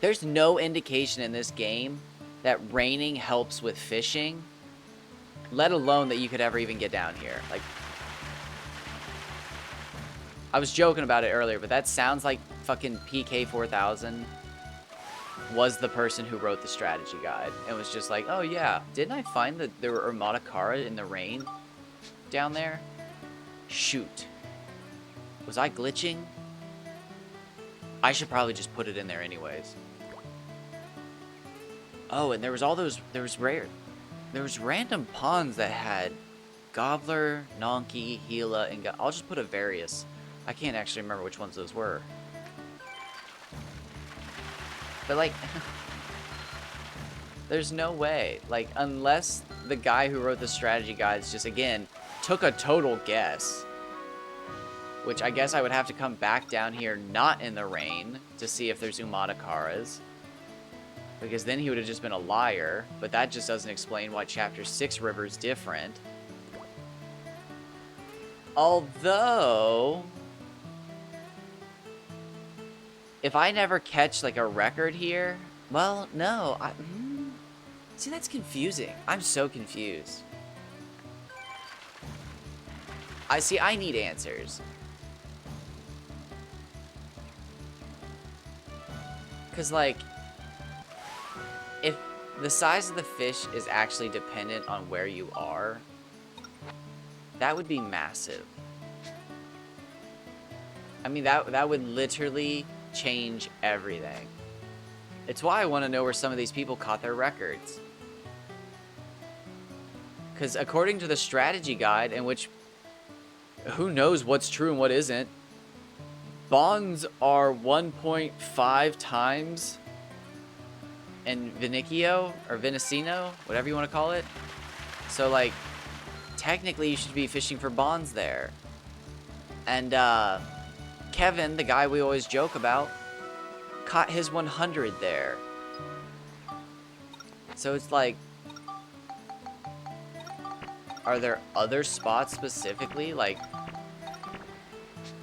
There's no indication in this game that raining helps with fishing, let alone that you could ever even get down here. Like, I was joking about it earlier, but that sounds like fucking PK4000 was the person who wrote the strategy guide and was just like, oh yeah, didn't I find that there were Armatakara in the rain down there? Shoot. Was I glitching? I should probably just put it in there anyways. Oh, and there was all those, there was random ponds that had Gobbler, Nonky, Gila, and I'll just put a various. I can't actually remember which ones those were. But like, there's no way. Like, unless the guy who wrote the strategy guides just, again, took a total guess. Which I guess I would have to come back down here not in the rain to see if there's Umatakaras. Because then he would have just been a liar, but that just doesn't explain why Chapter 6 River is different. Although, if I never catch like a record here, well, no. See, that's confusing. I'm so confused. I need answers. Because, like, if the size of the fish is actually dependent on where you are, that would be massive. I mean, that would literally change everything. It's why I want to know where some of these people caught their records. Because according to the strategy guide, in which who knows what's true and what isn't, bonds are 1.5 times in Viniccio, or Vinicino, whatever you want to call it. So, like, technically you should be fishing for bonds there. And, Kevin, the guy we always joke about, caught his 100 there. So it's like, are there other spots specifically, like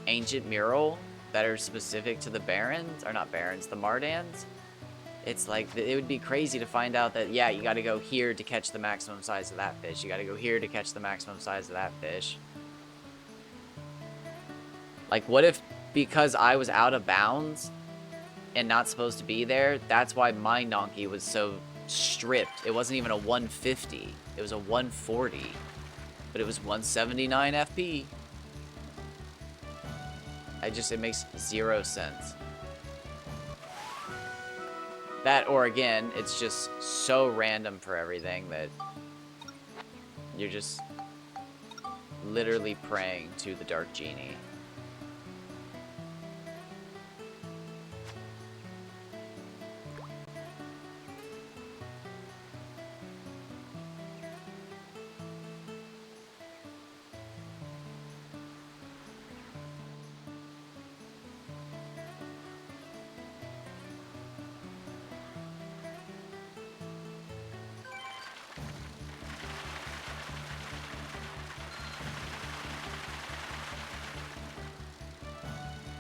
Ancient Mural, that are specific to the Barrens, or not Barrens, the Mardans? It's like, it would be crazy to find out that, yeah, you gotta go here to catch the maximum size of that fish. You gotta go here to catch the maximum size of that fish. Like, what if, because I was out of bounds and not supposed to be there, that's why my Nonky was so stripped. It wasn't even a 150. It was a 140. But it was 179 FP. It makes zero sense. That, or again, it's just so random for everything that you're just literally praying to the Dark Genie.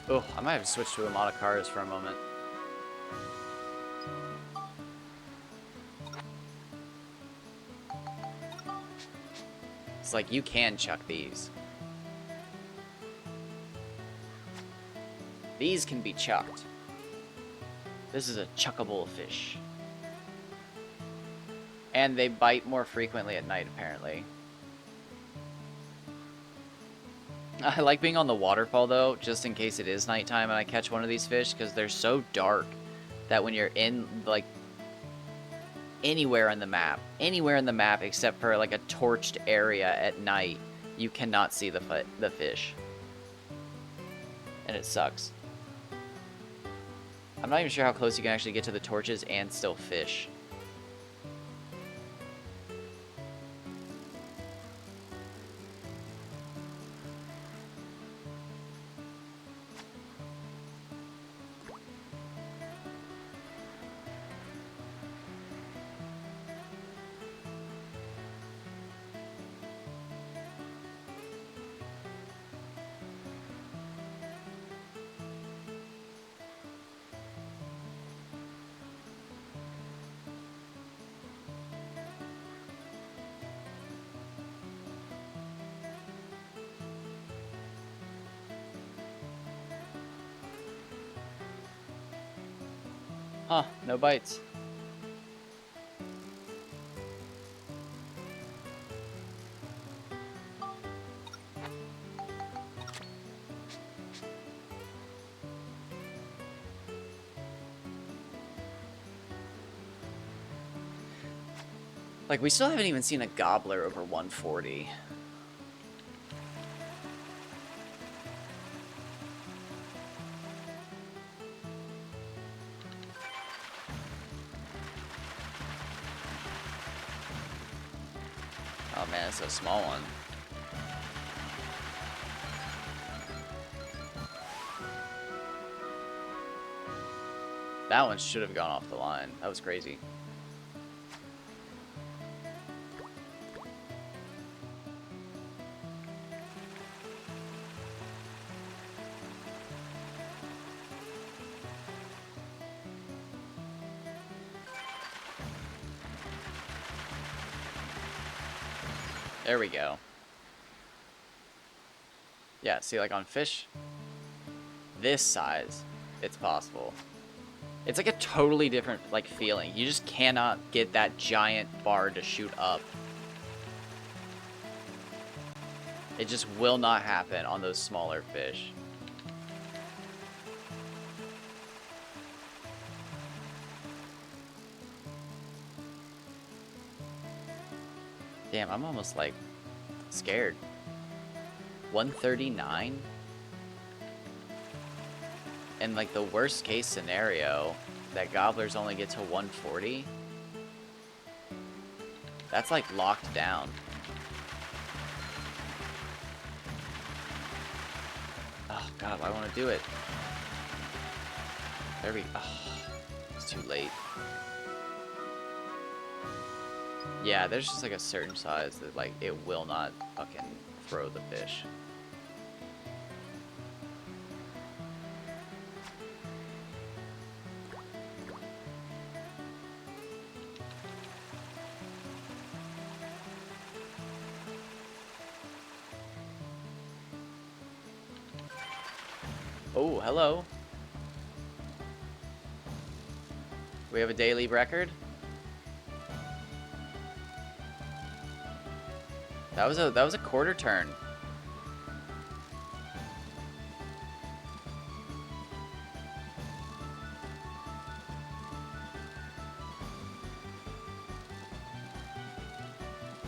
Oh, I might have to switch to Amatakaras for a moment. It's like, you can chuck these. These can be chucked. This is a chuckable fish. And they bite more frequently at night, apparently. I like being on the waterfall, though, just in case it is nighttime and I catch one of these fish, because they're so dark that when you're in, like, anywhere in the map except for, like, a torched area at night, you cannot see the fish. And it sucks. I'm not even sure how close you can actually get to the torches and still fish. Huh, no bites. Like, we still haven't even seen a gobbler over 140. Oh man, it's a small one. That one should have gone off the line. That was crazy. There we go. Yeah, see, like on fish this size, it's possible. It's like a totally different, like, feeling. You just cannot get that giant bar to shoot up. It just will not happen on those smaller fish. Damn, I'm almost, like, scared. 139? And, like, the worst case scenario, that gobblers only get to 140? That's, like, locked down. Oh, God, I want to do it. There we go. Oh, it's too late. Yeah, there's just, like, a certain size that, like, it will not fucking throw the fish. Oh, hello. We have a daily record. That was a quarter turn.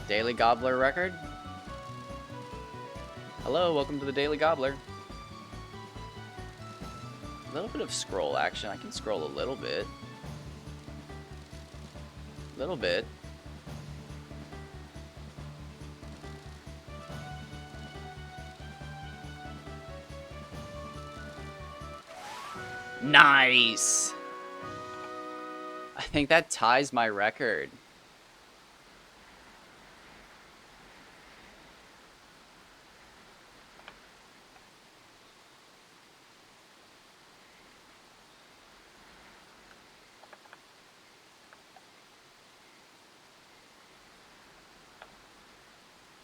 Daily Gobbler record. Hello, welcome to the Daily Gobbler. A little bit of scroll action. I can scroll a little bit. Little bit. Nice! I think that ties my record.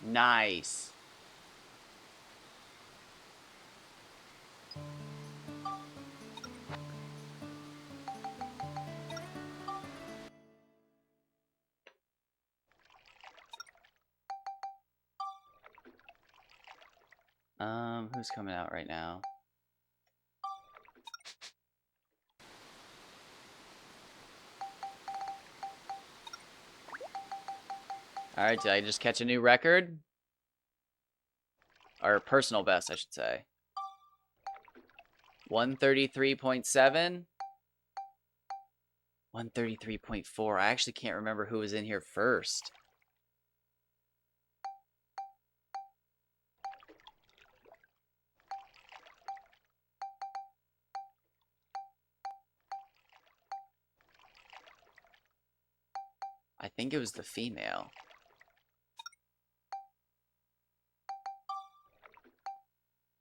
Nice. Who's coming out right now? Alright, did I just catch a new record? Or personal best, I should say. 133.7? 133.4. I actually can't remember who was in here first. I think it was the female.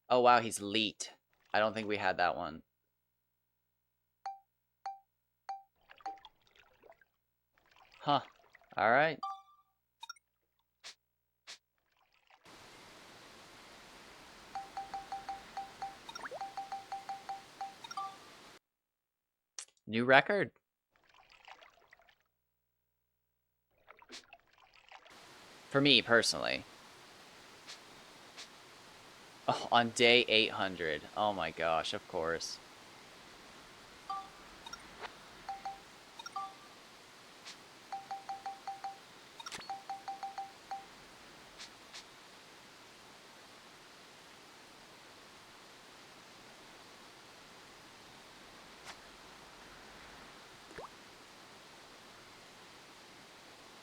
Oh wow, he's Leet. I don't think we had that one. Huh. Alright. New record. For me, personally. Oh, on day 800. Oh my gosh, of course.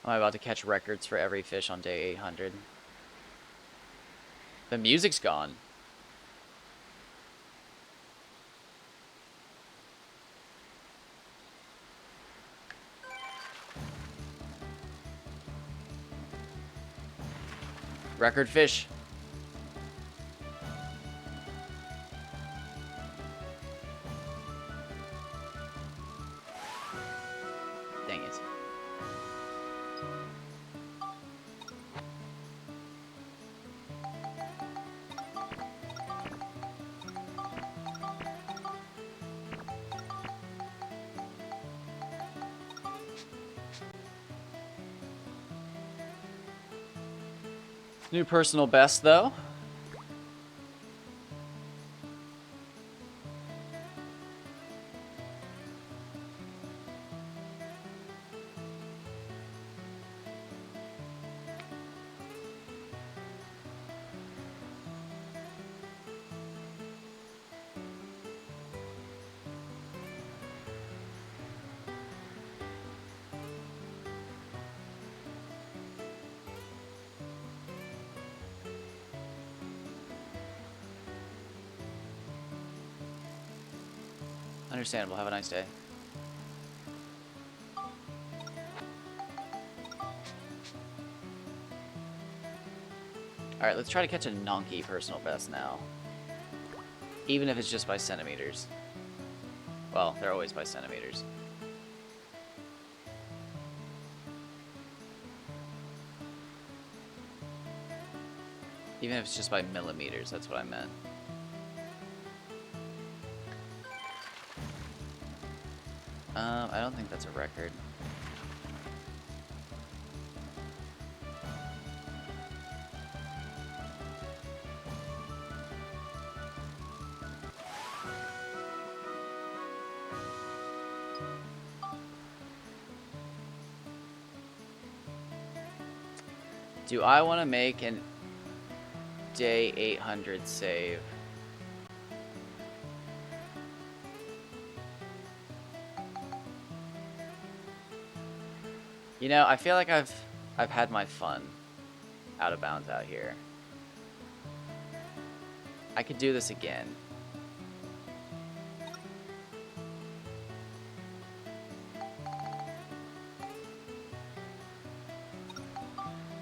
I'm about to catch records for every fish on day 800. The music's gone. Record fish. Dang it. New personal best, though. Understandable. Have a nice day. Alright, let's try to catch a Nonky personal best now. Even if it's just by centimeters. Well, they're always by centimeters. Even if it's just by millimeters, that's what I meant. I don't think that's a record. Do I want to make an day 800 save? You know, I feel like I've had my fun out of bounds out here. I could do this again.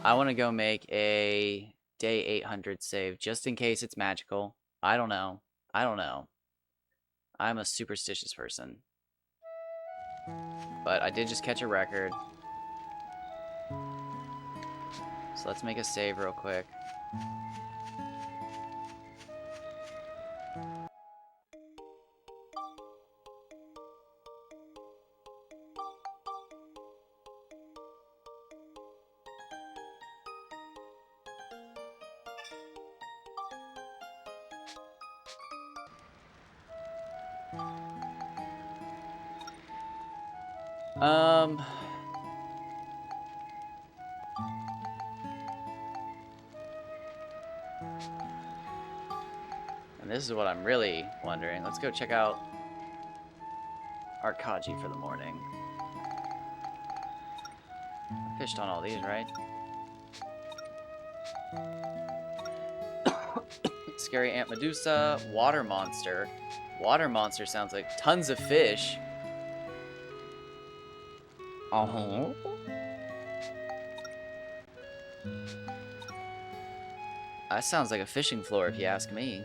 I want to go make a day 800 save just in case it's magical. I don't know. I don't know. I'm a superstitious person. But I did just catch a record. So let's make a save real quick. Um... And this is what I'm really wondering. Let's go check out our Kaji for the morning. I fished on all these, right? Scary Ant Medusa, Water Monster. Water Monster sounds like tons of fish. Uh-huh. That sounds like a fishing floor if you ask me.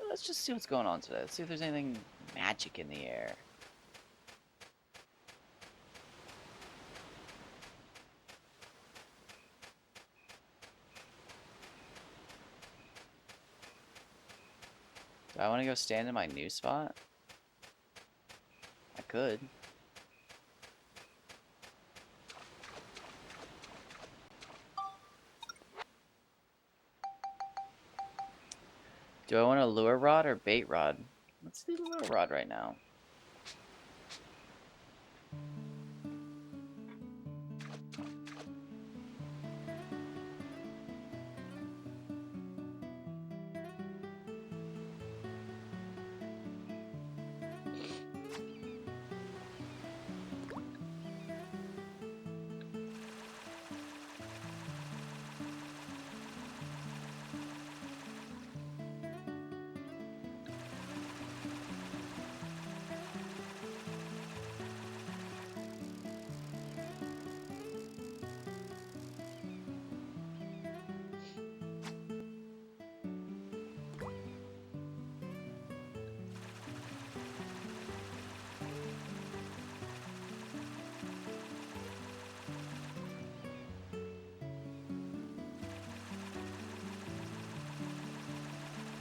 Let's just see what's going on today. Let's see if there's anything magic in the air. Do I want to go stand in my new spot? I could. Do I want a lure rod or bait rod? Let's do the lure rod right now.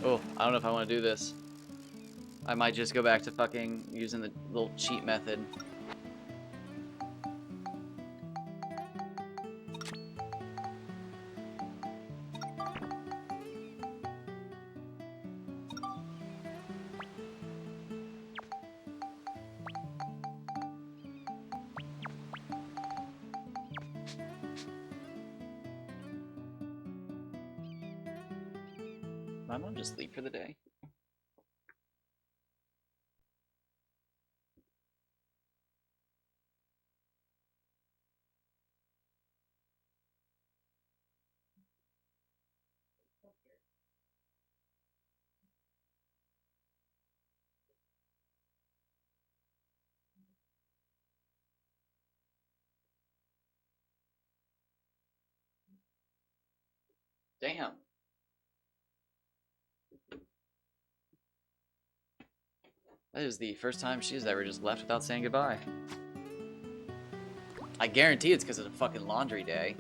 Oh, I don't know if I want to do this. I might just go back to fucking using the little cheat method. My mom just leave for the day. Damn. That is the first time she's ever just left without saying goodbye. I guarantee it's because of the fucking laundry day.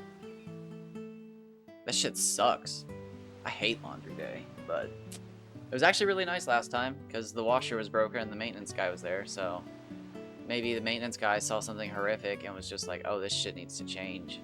That shit sucks. I hate laundry day, but it was actually really nice last time because the washer was broken and the maintenance guy was there, so maybe the maintenance guy saw something horrific and was just like, oh, this shit needs to change.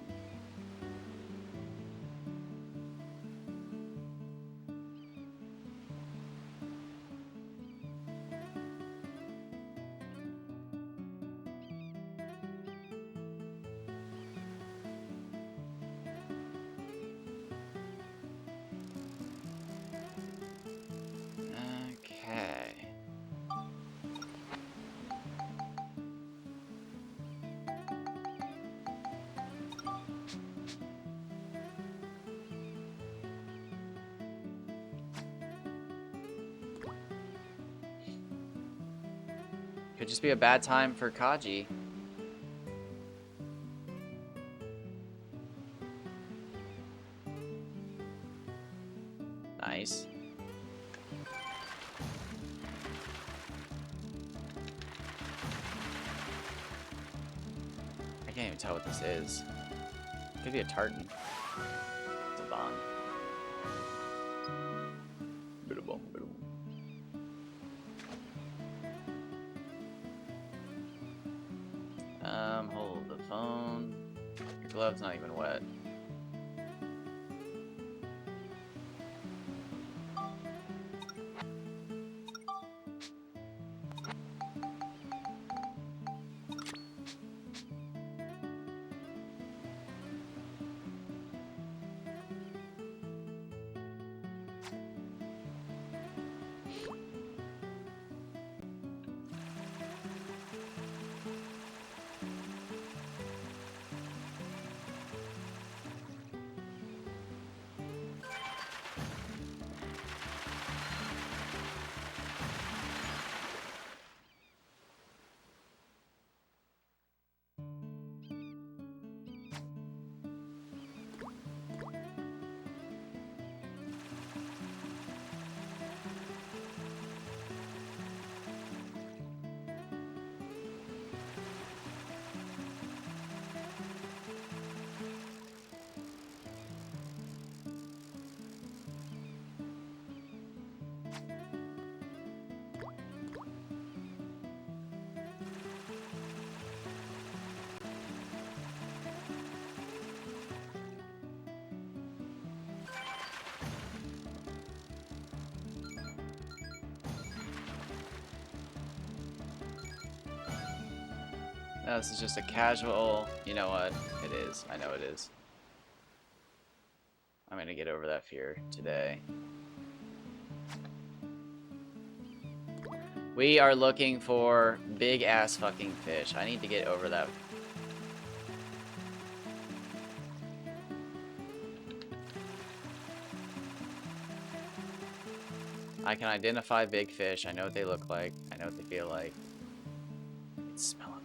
Okay. Could just be a bad time for Kaji. Nice. I can't even tell what this is. Could be a tartan. It's a bong. Hold the phone. Your glove's not even wet. No, this is just a casual. You know what? It is. I know it is. I'm gonna get over that fear today. We are looking for big ass fucking fish. I need to get over that. I can identify big fish. I know what they look like. I know what they feel like. I can smell them.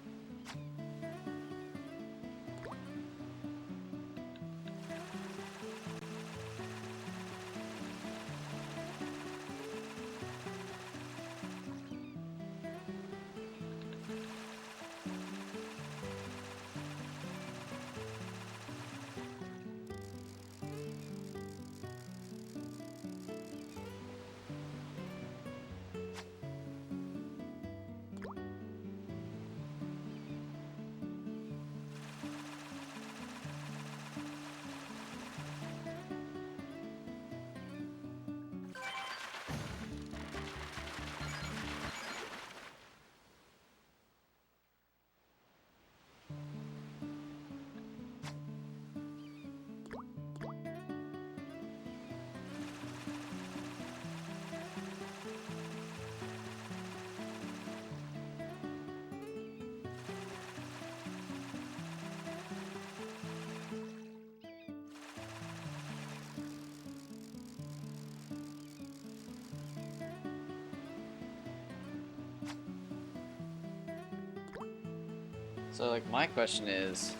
So, like, my question is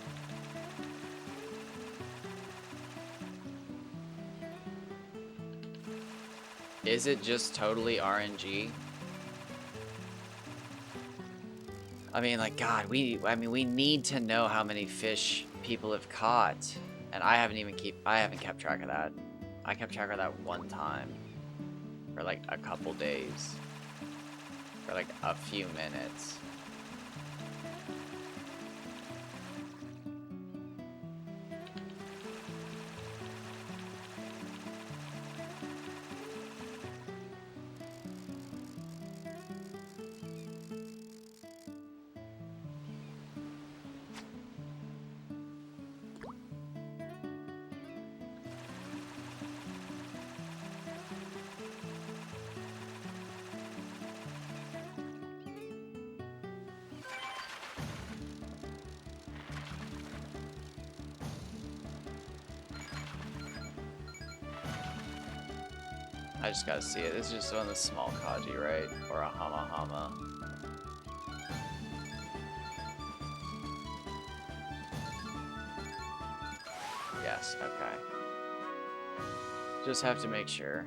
it just totally RNG? I mean, like, God, we need to know how many fish people have caught, and I haven't kept track of that. I kept track of that one time, for like a couple days, for like a few minutes. I just gotta see it. This is just one of the small Kaji, right? Or a Hama Hama. Yes, okay. Just have to make sure.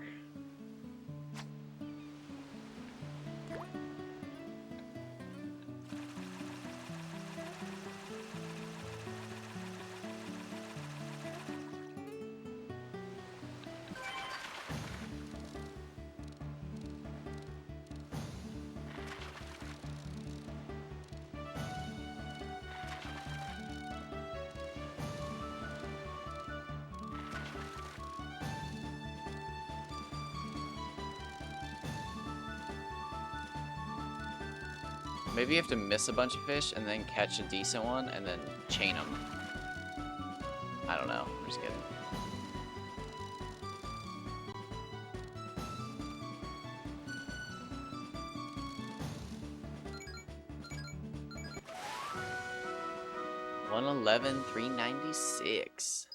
Maybe you have to miss a bunch of fish and then catch a decent one and then chain them. I don't know. I'm just kidding. $111,396.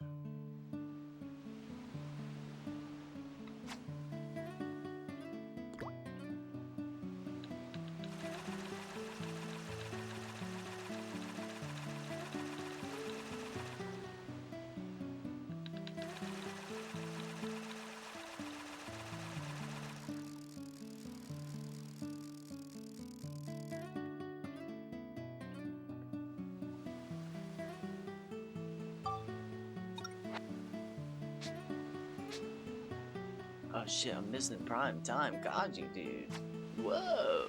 Oh shit, I'm missing prime time. God, you dude. Whoa.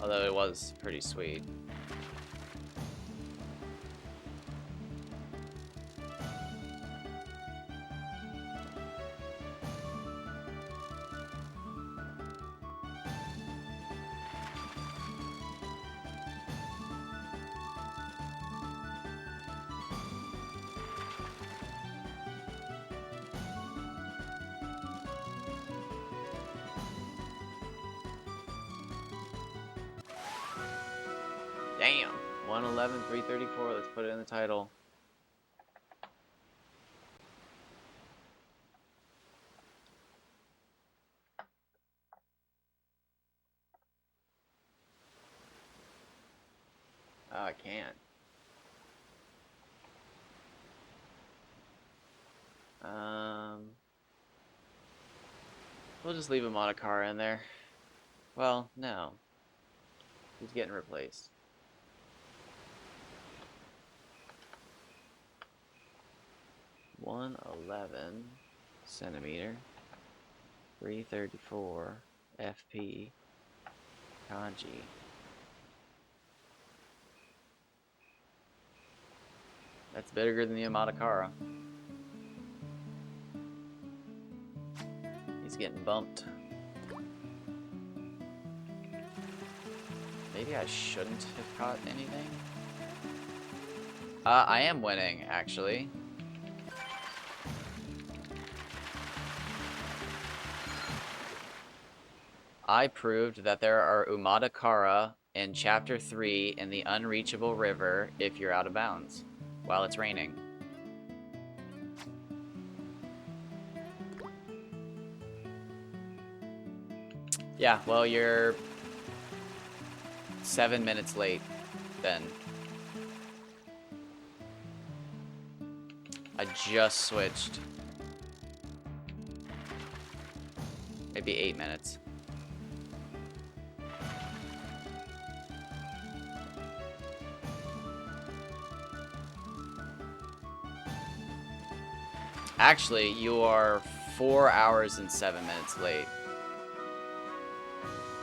Although it was pretty sweet. Damn. 111,334. Let's put it in the title. Oh, I can't. We'll just leave a Monokara in there. Well, no. He's getting replaced. $111 centimeter, 334 FP, Kanji. That's bigger than the Amadakara. He's getting bumped. Maybe I shouldn't have caught anything. I am winning, actually. I proved that there are Umadakara in Chapter 3 in the Unreachable River if you're out of bounds while it's raining. Yeah, well, you're 7 minutes late then. I just switched. Maybe 8 minutes. Actually, you are 4 hours and 7 minutes late.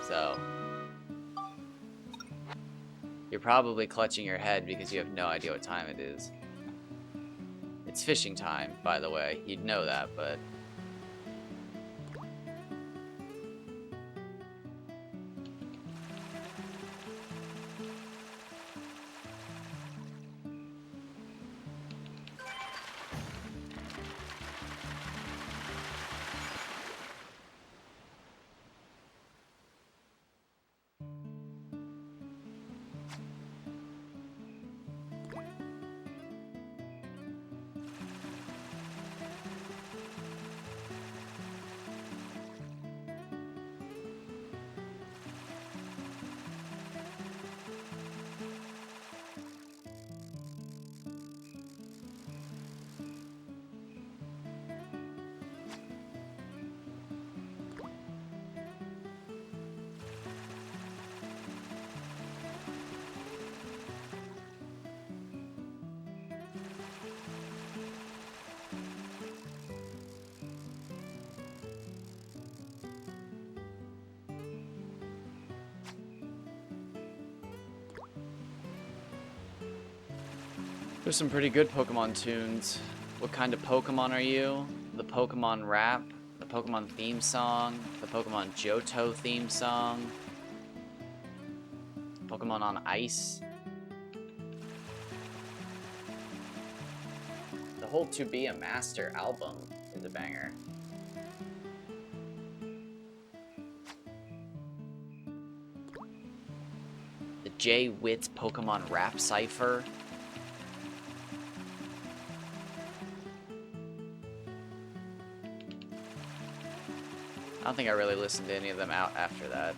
So you're probably clutching your head because you have no idea what time it is. It's fishing time, by the way. You'd know that, but... There's some pretty good Pokemon tunes. What kind of Pokemon are you? The Pokemon rap, the Pokemon theme song, the Pokemon Johto theme song, Pokemon on Ice. The whole To Be a Master album is a banger. The Jay Witz Pokemon Rap Cypher. I don't think I really listened to any of them out after that.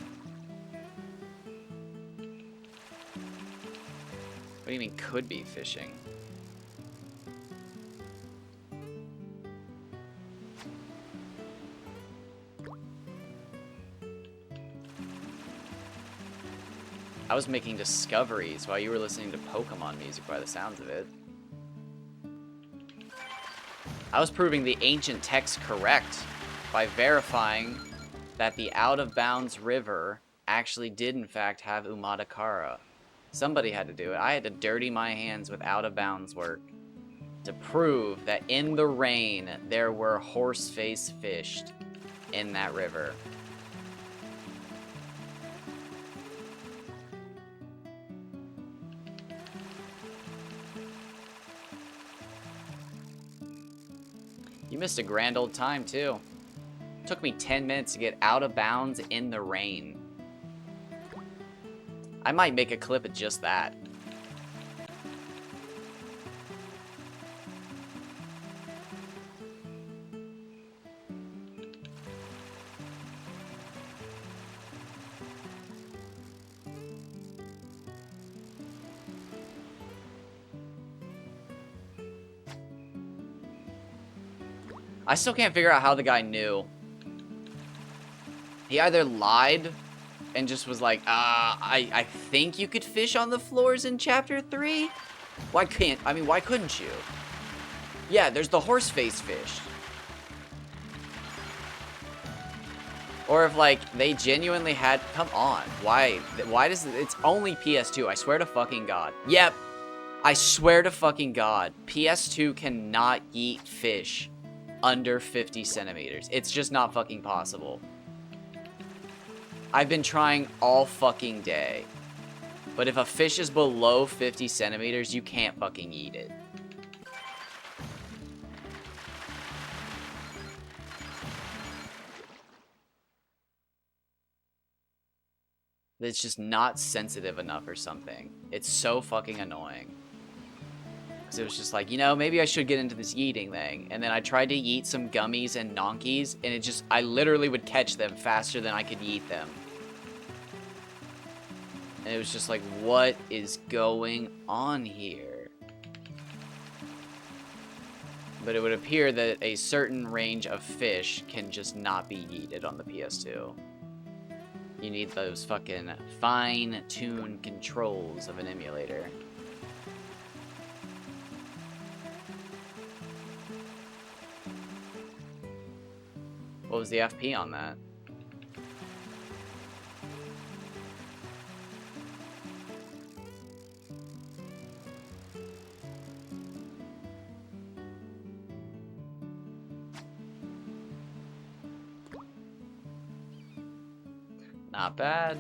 What do you mean could be fishing? I was making discoveries while you were listening to Pokemon music by the sounds of it. I was proving the ancient text correct by verifying that the Out of Bounds River actually did in fact have Umadakara. Somebody had to do it. I had to dirty my hands with Out of Bounds work to prove that in the rain there were horseface fish in that river. You missed a grand old time, too. It took me 10 minutes to get out of bounds in the rain. I might make a clip of just that. I still can't figure out how the guy knew. He either lied and just was like, I think you could fish on the floors in chapter 3? Why couldn't you? Yeah, there's the horseface fish. Or if, like, they genuinely had, come on, why does, it's only PS2, I swear to fucking God. Yep, I swear to fucking God, PS2 cannot eat fish under 50 centimeters. It's just not fucking possible. I've been trying all fucking day. But if a fish is below 50 centimeters, you can't fucking eat it. It's just not sensitive enough or something. It's so fucking annoying. Because it was just like, you know, maybe I should get into this yeeting thing. And then I tried to yeet some gummies and nonkies, and it just, I literally would catch them faster than I could yeet them. And it was just like, what is going on here? But it would appear that a certain range of fish can just not be yeeted on the PS2. You need those fucking fine-tuned controls of an emulator. What was the FP on that? Not bad.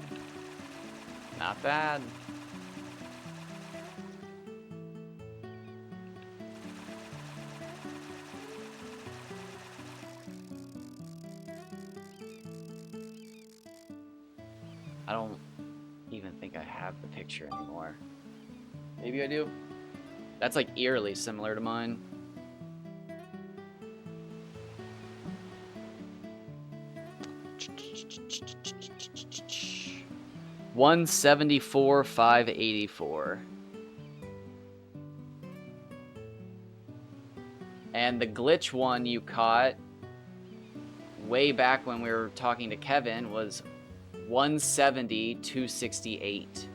Not bad. I don't even think I have the picture anymore. Maybe I do. That's like eerily similar to mine. $174,584. And the glitch one you caught way back when we were talking to Kevin was 170,268.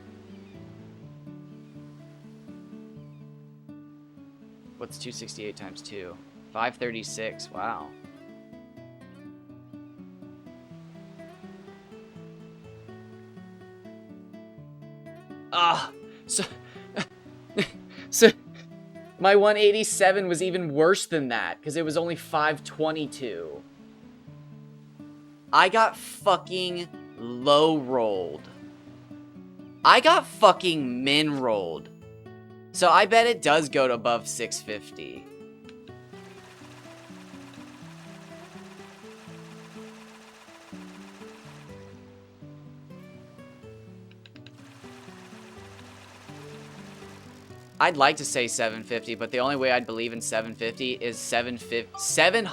What's 268 times 2? 536. Wow. Ah, so My 187 was even worse than that, because it was only 522. I got fucking low-rolled. I got fucking min-rolled. So I bet it does go to above 650. I'd like to say 750, but the only way I'd believe in 750 is 750.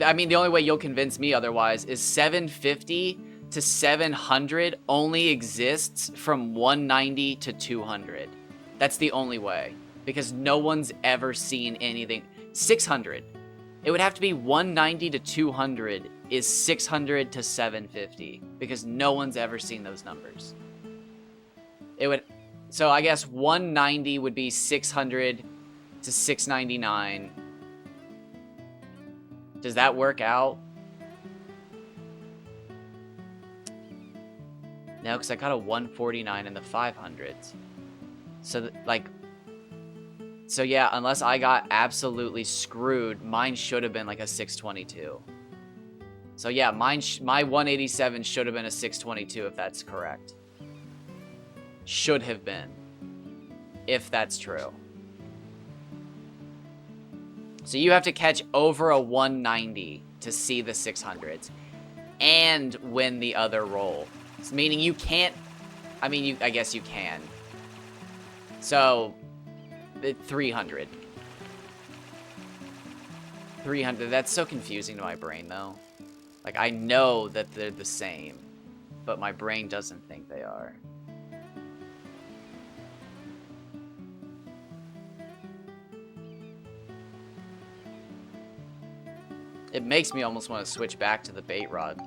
I mean, the only way you'll convince me otherwise is 750 to 700 only exists from 190 to 200. That's the only way. Because no one's ever seen anything. 600. It would have to be 190 to 200 is 600 to 750. Because no one's ever seen those numbers. It would... So I guess 190 would be 600 to 699. Does that work out? No, because I got a 149 in the 500s. So, so yeah, unless I got absolutely screwed, mine should have been like a 622. So yeah, my 187 should have been a 622 if that's correct. Should have been. If that's true. So you have to catch over a 190 to see the 600s. And win the other roll. Meaning you can't... I mean, I guess you can. So... 300. 300. That's so confusing to my brain, though. Like, I know that they're the same. But my brain doesn't think they are. It makes me almost want to switch back to the bait rod.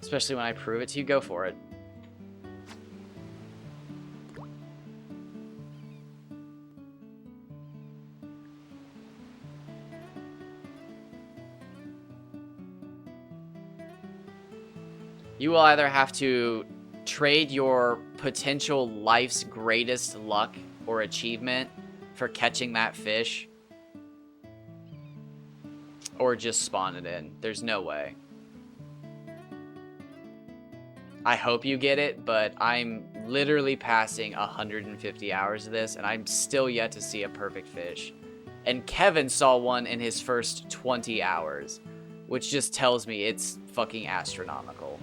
Especially when I prove it to you, go for it. You will either have to trade your potential life's greatest luck or achievement for catching that fish, or just spawn it in. There's no way. I hope you get it, but I'm literally passing 150 hours of this, and I'm still yet to see a perfect fish. And Kevin saw one in his first 20 hours, which just tells me it's fucking astronomical.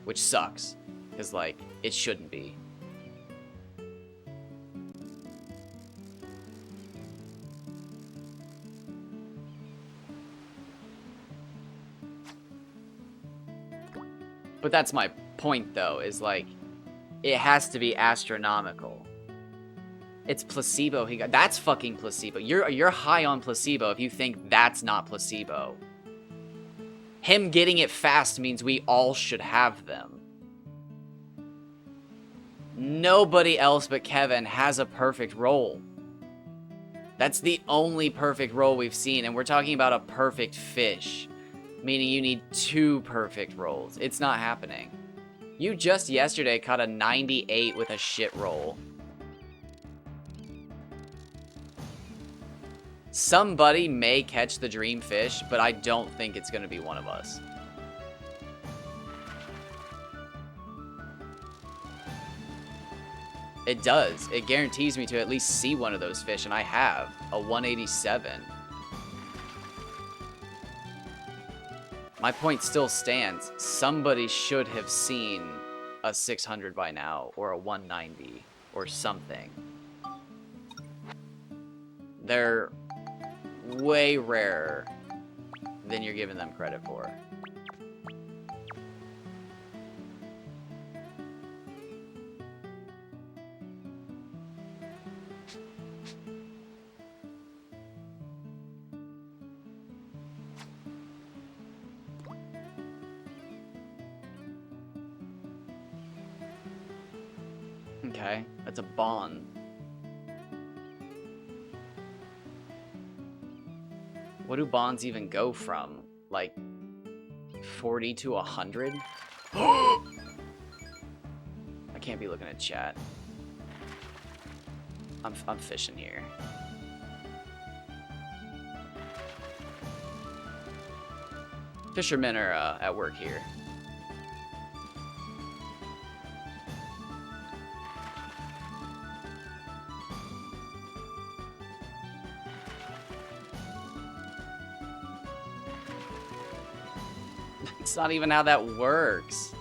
Which sucks, because, like, it shouldn't be. But that's my point, though, is, like, it has to be astronomical. It's placebo he got. That's fucking placebo. You're high on placebo if you think that's not placebo. Him getting it fast means we all should have them. Nobody else but Kevin has a perfect roll. That's the only perfect roll we've seen, and we're talking about a perfect fish. Meaning you need 2 perfect rolls. It's not happening. You just yesterday caught a 98 with a shit roll. Somebody may catch the dream fish, but I don't think it's going to be one of us. It does. It guarantees me to at least see one of those fish, and I have a 187. My point still stands. Somebody should have seen a 600 by now, or a 190, or something. They're way rarer than you're giving them credit for. Okay. That's a bond. What do bonds even go from? Like 40 to 100? I can't be looking at chat. I'm fishing here. Fishermen are at work here. It's not even how that works.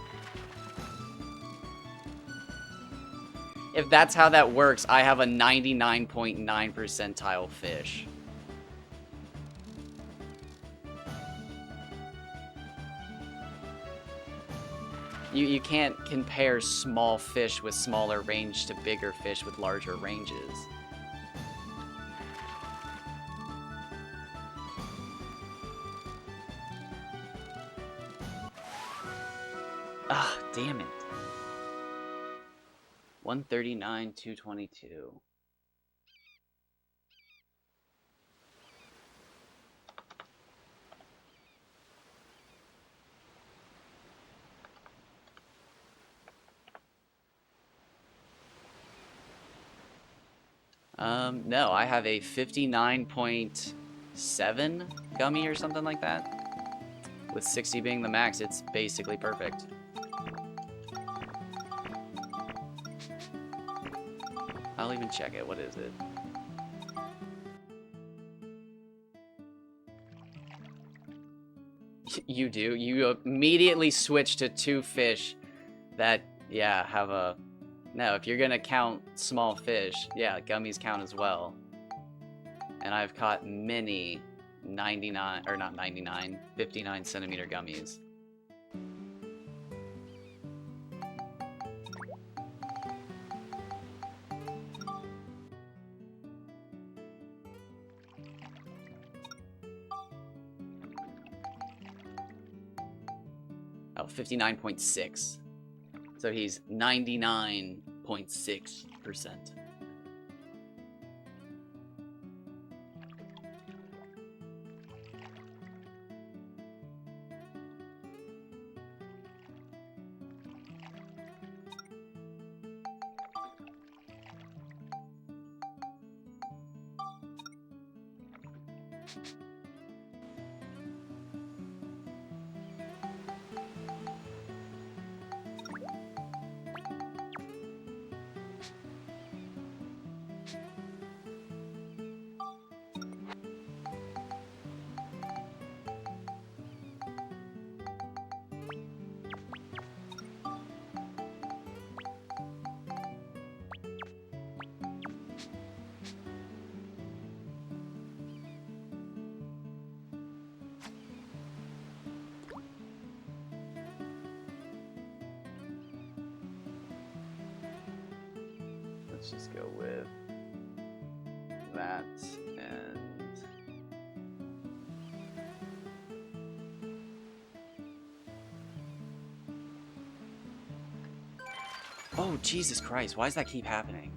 If that's how that works, I have a 99.9 percentile fish. You can't compare small fish with smaller range to bigger fish with larger ranges. Ah, damn it. 139, 222. No, I have a 59.7 gummy or something like that. With 60 being the max, it's basically perfect. I'll even check it. What is it? You do? You immediately switch to 2 fish that, yeah, have a... No, if you're gonna count small fish, yeah, gummies count as well. And I've caught many 99, or not 99, 59 centimeter gummies. Oh, 59.6. So he's 99.6%. Let's just go with that and... Oh, Jesus Christ, why does that keep happening?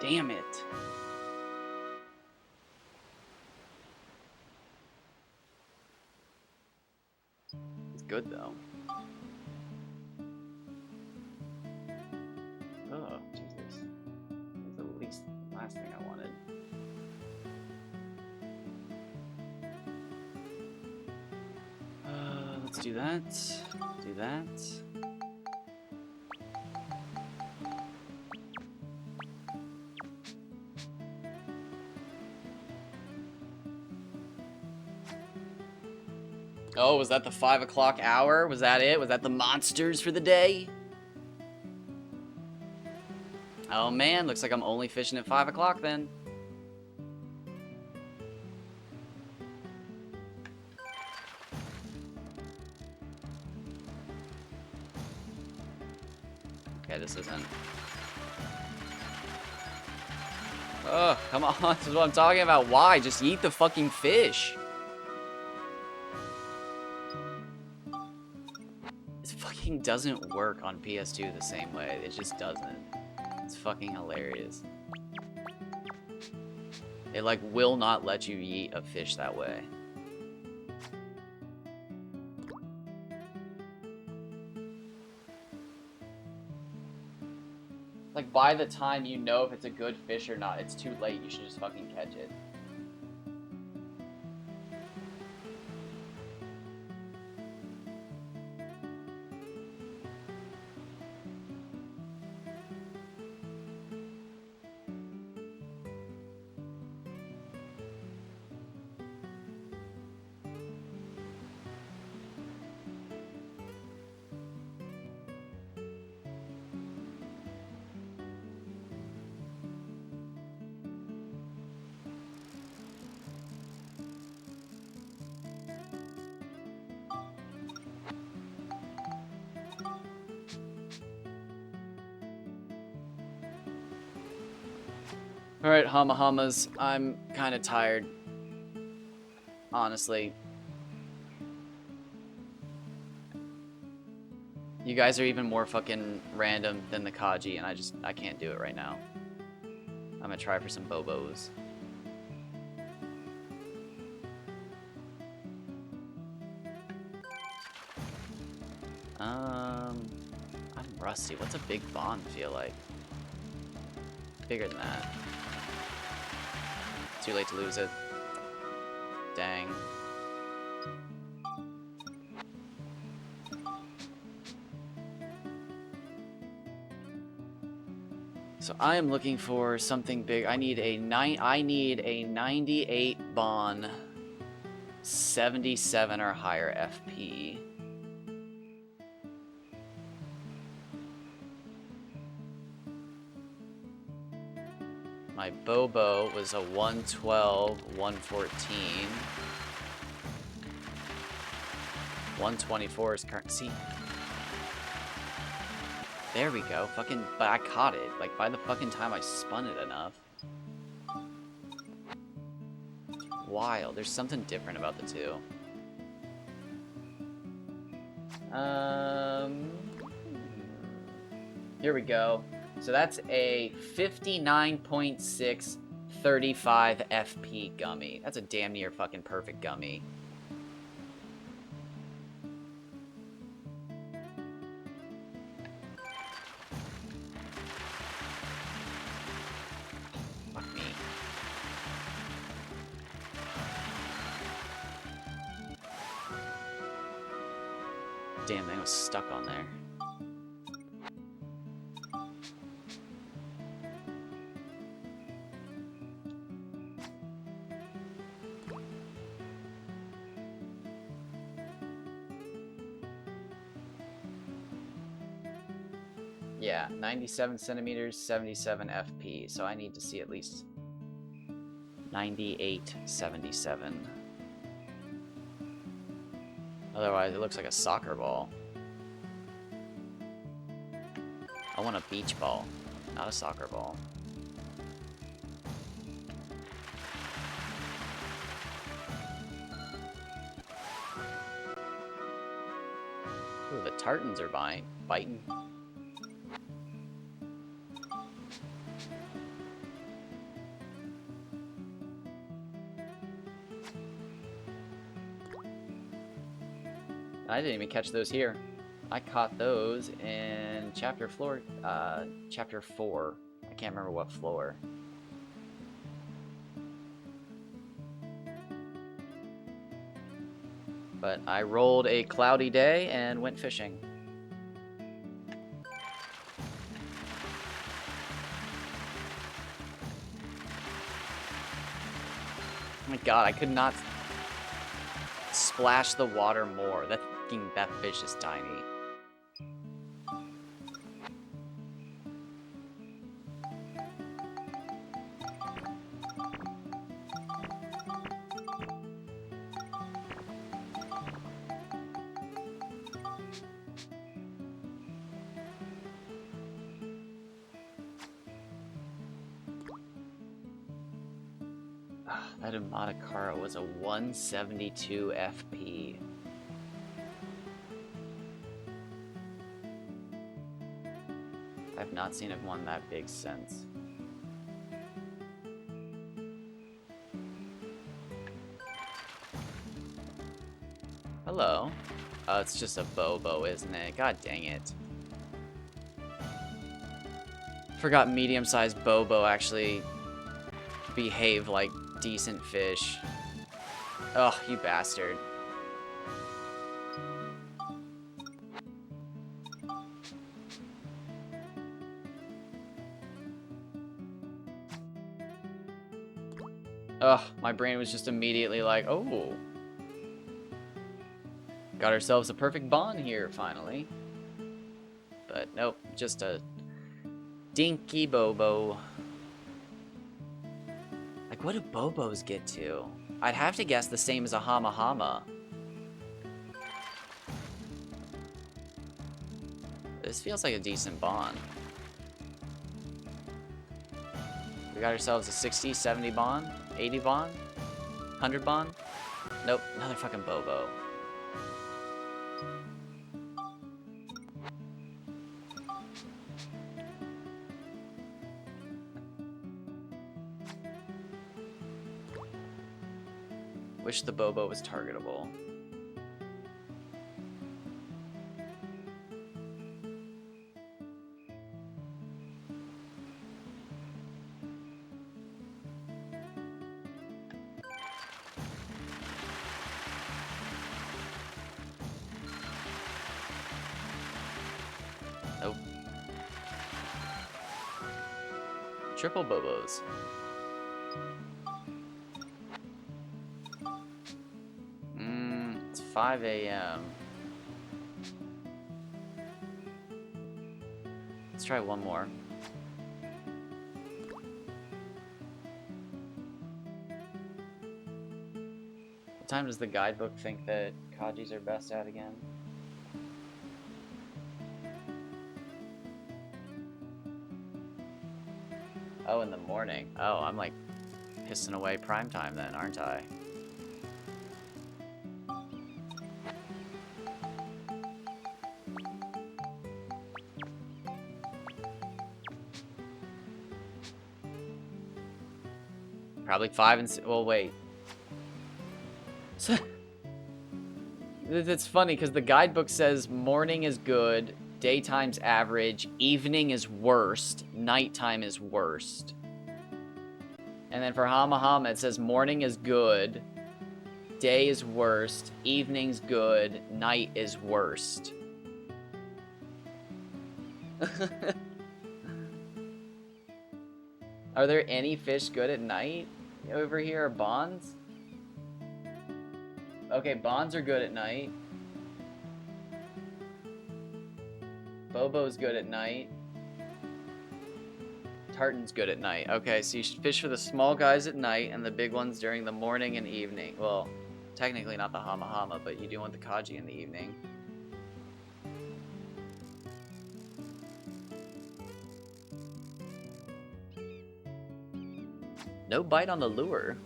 Damn it. good though. Oh, Jesus. That's at least the last thing I wanted. Let's do that. Do that. Oh, was that the 5 o'clock hour? Was that it? Was that the monsters for the day? Oh man, looks like I'm only fishing at 5 o'clock then. Okay, this isn't. Oh, come on. This is what I'm talking about. Why? Just eat the fucking fish. This fucking doesn't work on PS2 the same way. It just doesn't. It's fucking hilarious. It, like, will not let you eat a fish that way. Like, by the time you know if it's a good fish or not, it's too late. You should just fucking catch it. Alright, Hama-Hamas, I'm kind of tired. Honestly. You guys are even more fucking random than the Kaji, and I can't do it right now. I'm gonna try for some Bobos. I'm rusty. What's a big bond feel like? Bigger than that. Too late to lose it. Dang. So I am looking for something big. I need a 98 Bon 77 or higher FP. My Bobo was a 112, 114. 124 is current. See? There we go. Fucking, but I caught it. Like, by the fucking time I spun it enough. It's wild. There's something different about the two. Here we go. So that's a 59.6 35 FP gummy. That's a damn near fucking perfect gummy. Fuck me. Damn thing was stuck on there. Yeah, 97 centimeters, 77 FP. So I need to see at least 98, 77. Otherwise, it looks like a soccer ball. I want a beach ball, not a soccer ball. Ooh, the tartans are biting. I didn't even catch those here. I caught those in chapter 4. I can't remember what floor. But I rolled a cloudy day and went fishing. Oh my god, I could not splash the water more. That fish is tiny. That Umatakara was a 172 FP. I've not seen one that big since. Hello. Oh, it's just a Bobo, isn't it? God dang it. Forgot medium-sized Bobo actually behave like decent fish. Oh, you bastard. Ugh, my brain was just immediately like, oh. Got ourselves a perfect bond here, finally. But nope, just a dinky Bobo. Like, what do Bobos get to? I'd have to guess the same as a Hama Hama. This feels like a decent bond. We got ourselves a 60, 70 bond, 80 bond, 100 bond. Nope, another fucking Bobo. Wish the Bobo was targetable. Nope. Triple Bobos. It's 5 a.m. Let's try one more. What time does the guidebook think that Kajis are best at again? Oh, in the morning. Oh, I'm like pissing away prime time then, aren't I? Probably 5 and 6. Well, wait. So, it's funny because the guidebook says morning is good, daytime's average, evening is worst, nighttime is worst. And then for Hama Hama, it says morning is good, day is worst, evening's good, night is worst. Are there any fish good at night over here? Are bonds? Okay, bonds are good at night. Bobo's good at night. Tartan's good at night. Okay, so you should fish for the small guys at night and the big ones during the morning and evening. Well, technically not the Hama Hama, but you do want the Kaji in the evening. No bite on the lure.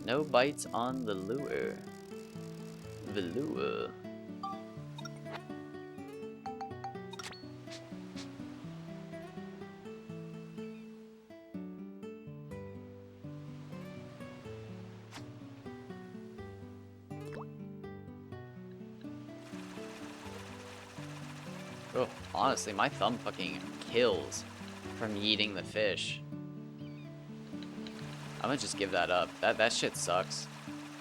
No bites on the lure. The lure. Oh, honestly, my thumb fucking kills from yeeting the fish. I'm gonna just give that up. That shit sucks.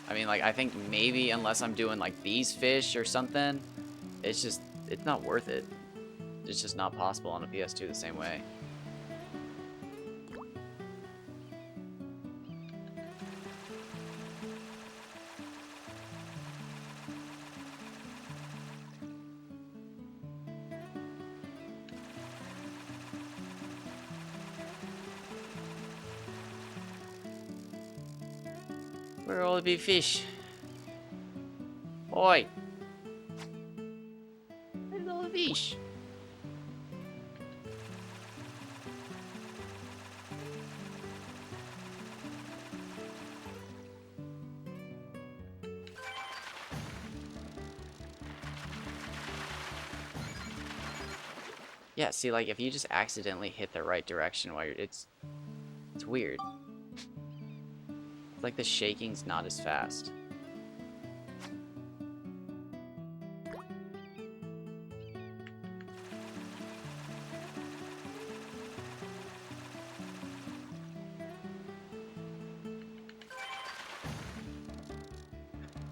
I mean, like, I think maybe unless I'm doing, like, these fish or something, it's not worth it. It's just not possible on a PS2 the same way. Where are all the big fish? Oi! Where's all the fish? Yeah, see, like, if you just accidentally hit the right direction while you're... It's weird. It's like the shaking's not as fast.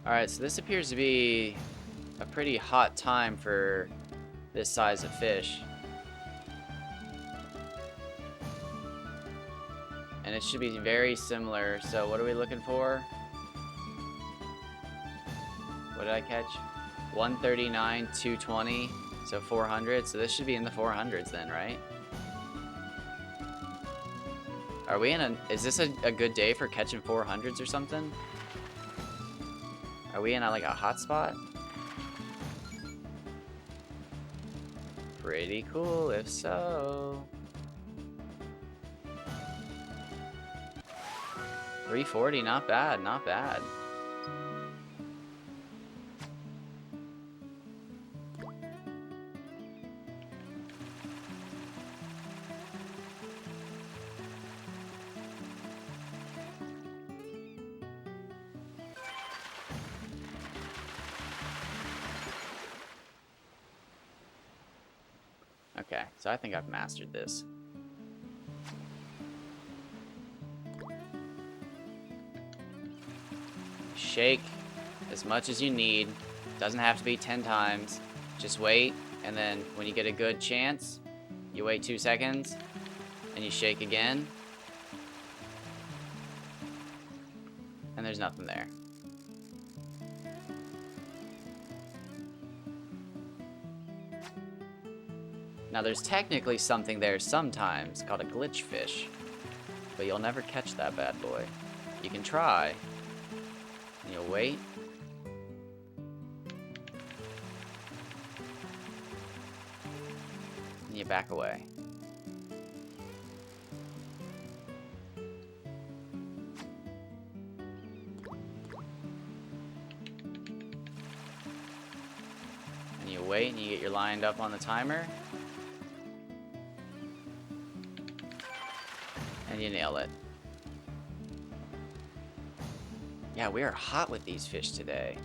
Alright, so this appears to be a pretty hot time for this size of fish. And it should be very similar. So what are we looking for? What did I catch? 139, 220, so 400. So this should be in the 400s then, right? Are we in a... Is this a good day for catching 400s or something? Are we in like a hot spot? Pretty cool if so. 340, not bad, not bad. Okay, so I think I've mastered this. Shake as much as you need. Doesn't have to be 10 times. Just wait, and then when you get a good chance, you wait 2 seconds, and you shake again. And there's nothing there. Now there's technically something there sometimes called a glitch fish, but you'll never catch that bad boy. You can try, and you'll wait. And you back away. And you wait and you get your lined up on the timer. And you nail it. Yeah, we are hot with these fish today.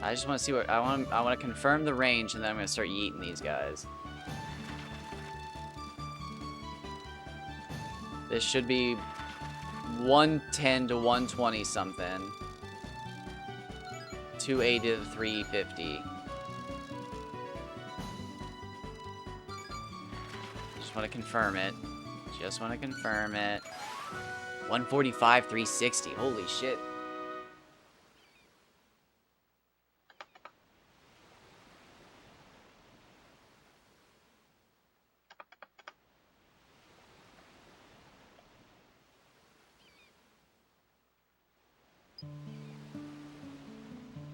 I just want to see what I want to confirm the range, and then I'm going to start yeeting these guys. This should be 110 to 120 something. 280 to 350. Just want to confirm it. Just want to confirm it. 145, 360. Holy shit.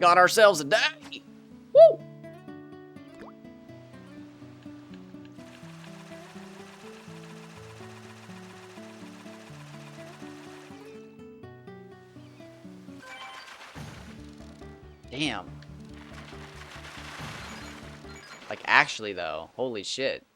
Got ourselves a day. Woo! Damn. Like, actually, though. Holy shit.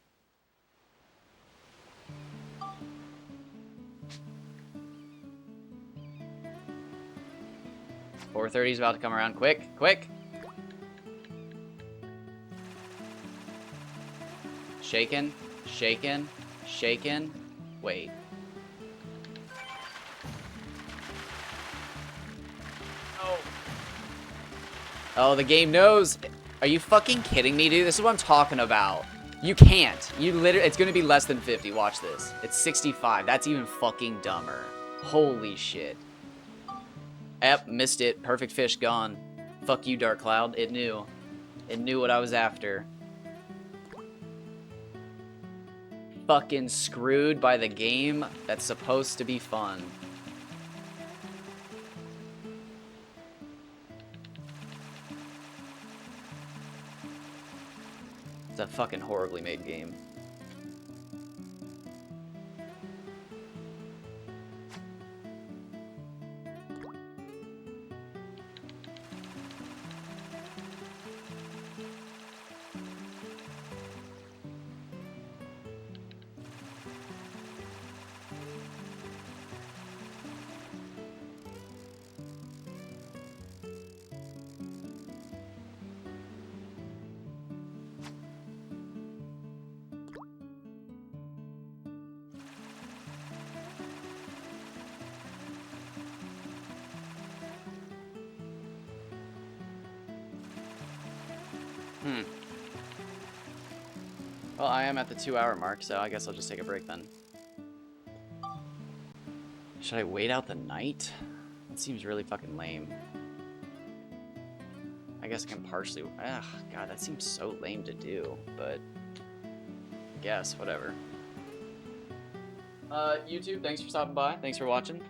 .430 is about to come around. Quick, quick. Shaken, shaken, shaken. Wait. Oh, the game knows. Are you fucking kidding me, dude? This is what I'm talking about. You can't. You literally, it's gonna be less than 50. Watch this. It's 65. That's even fucking dumber. Holy shit. Ep, missed it. Perfect fish gone. Fuck you, Dark Cloud. It knew. It knew what I was after. Fucking screwed by the game that's supposed to be fun. It's a fucking horribly made game. Well, I am at the 2-hour mark, so I guess I'll just take a break then. Should I wait out the night? That seems really fucking lame. I guess I can partially... Ugh, God, that seems so lame to do, but... I guess, whatever. YouTube, thanks for stopping by. Thanks for watching.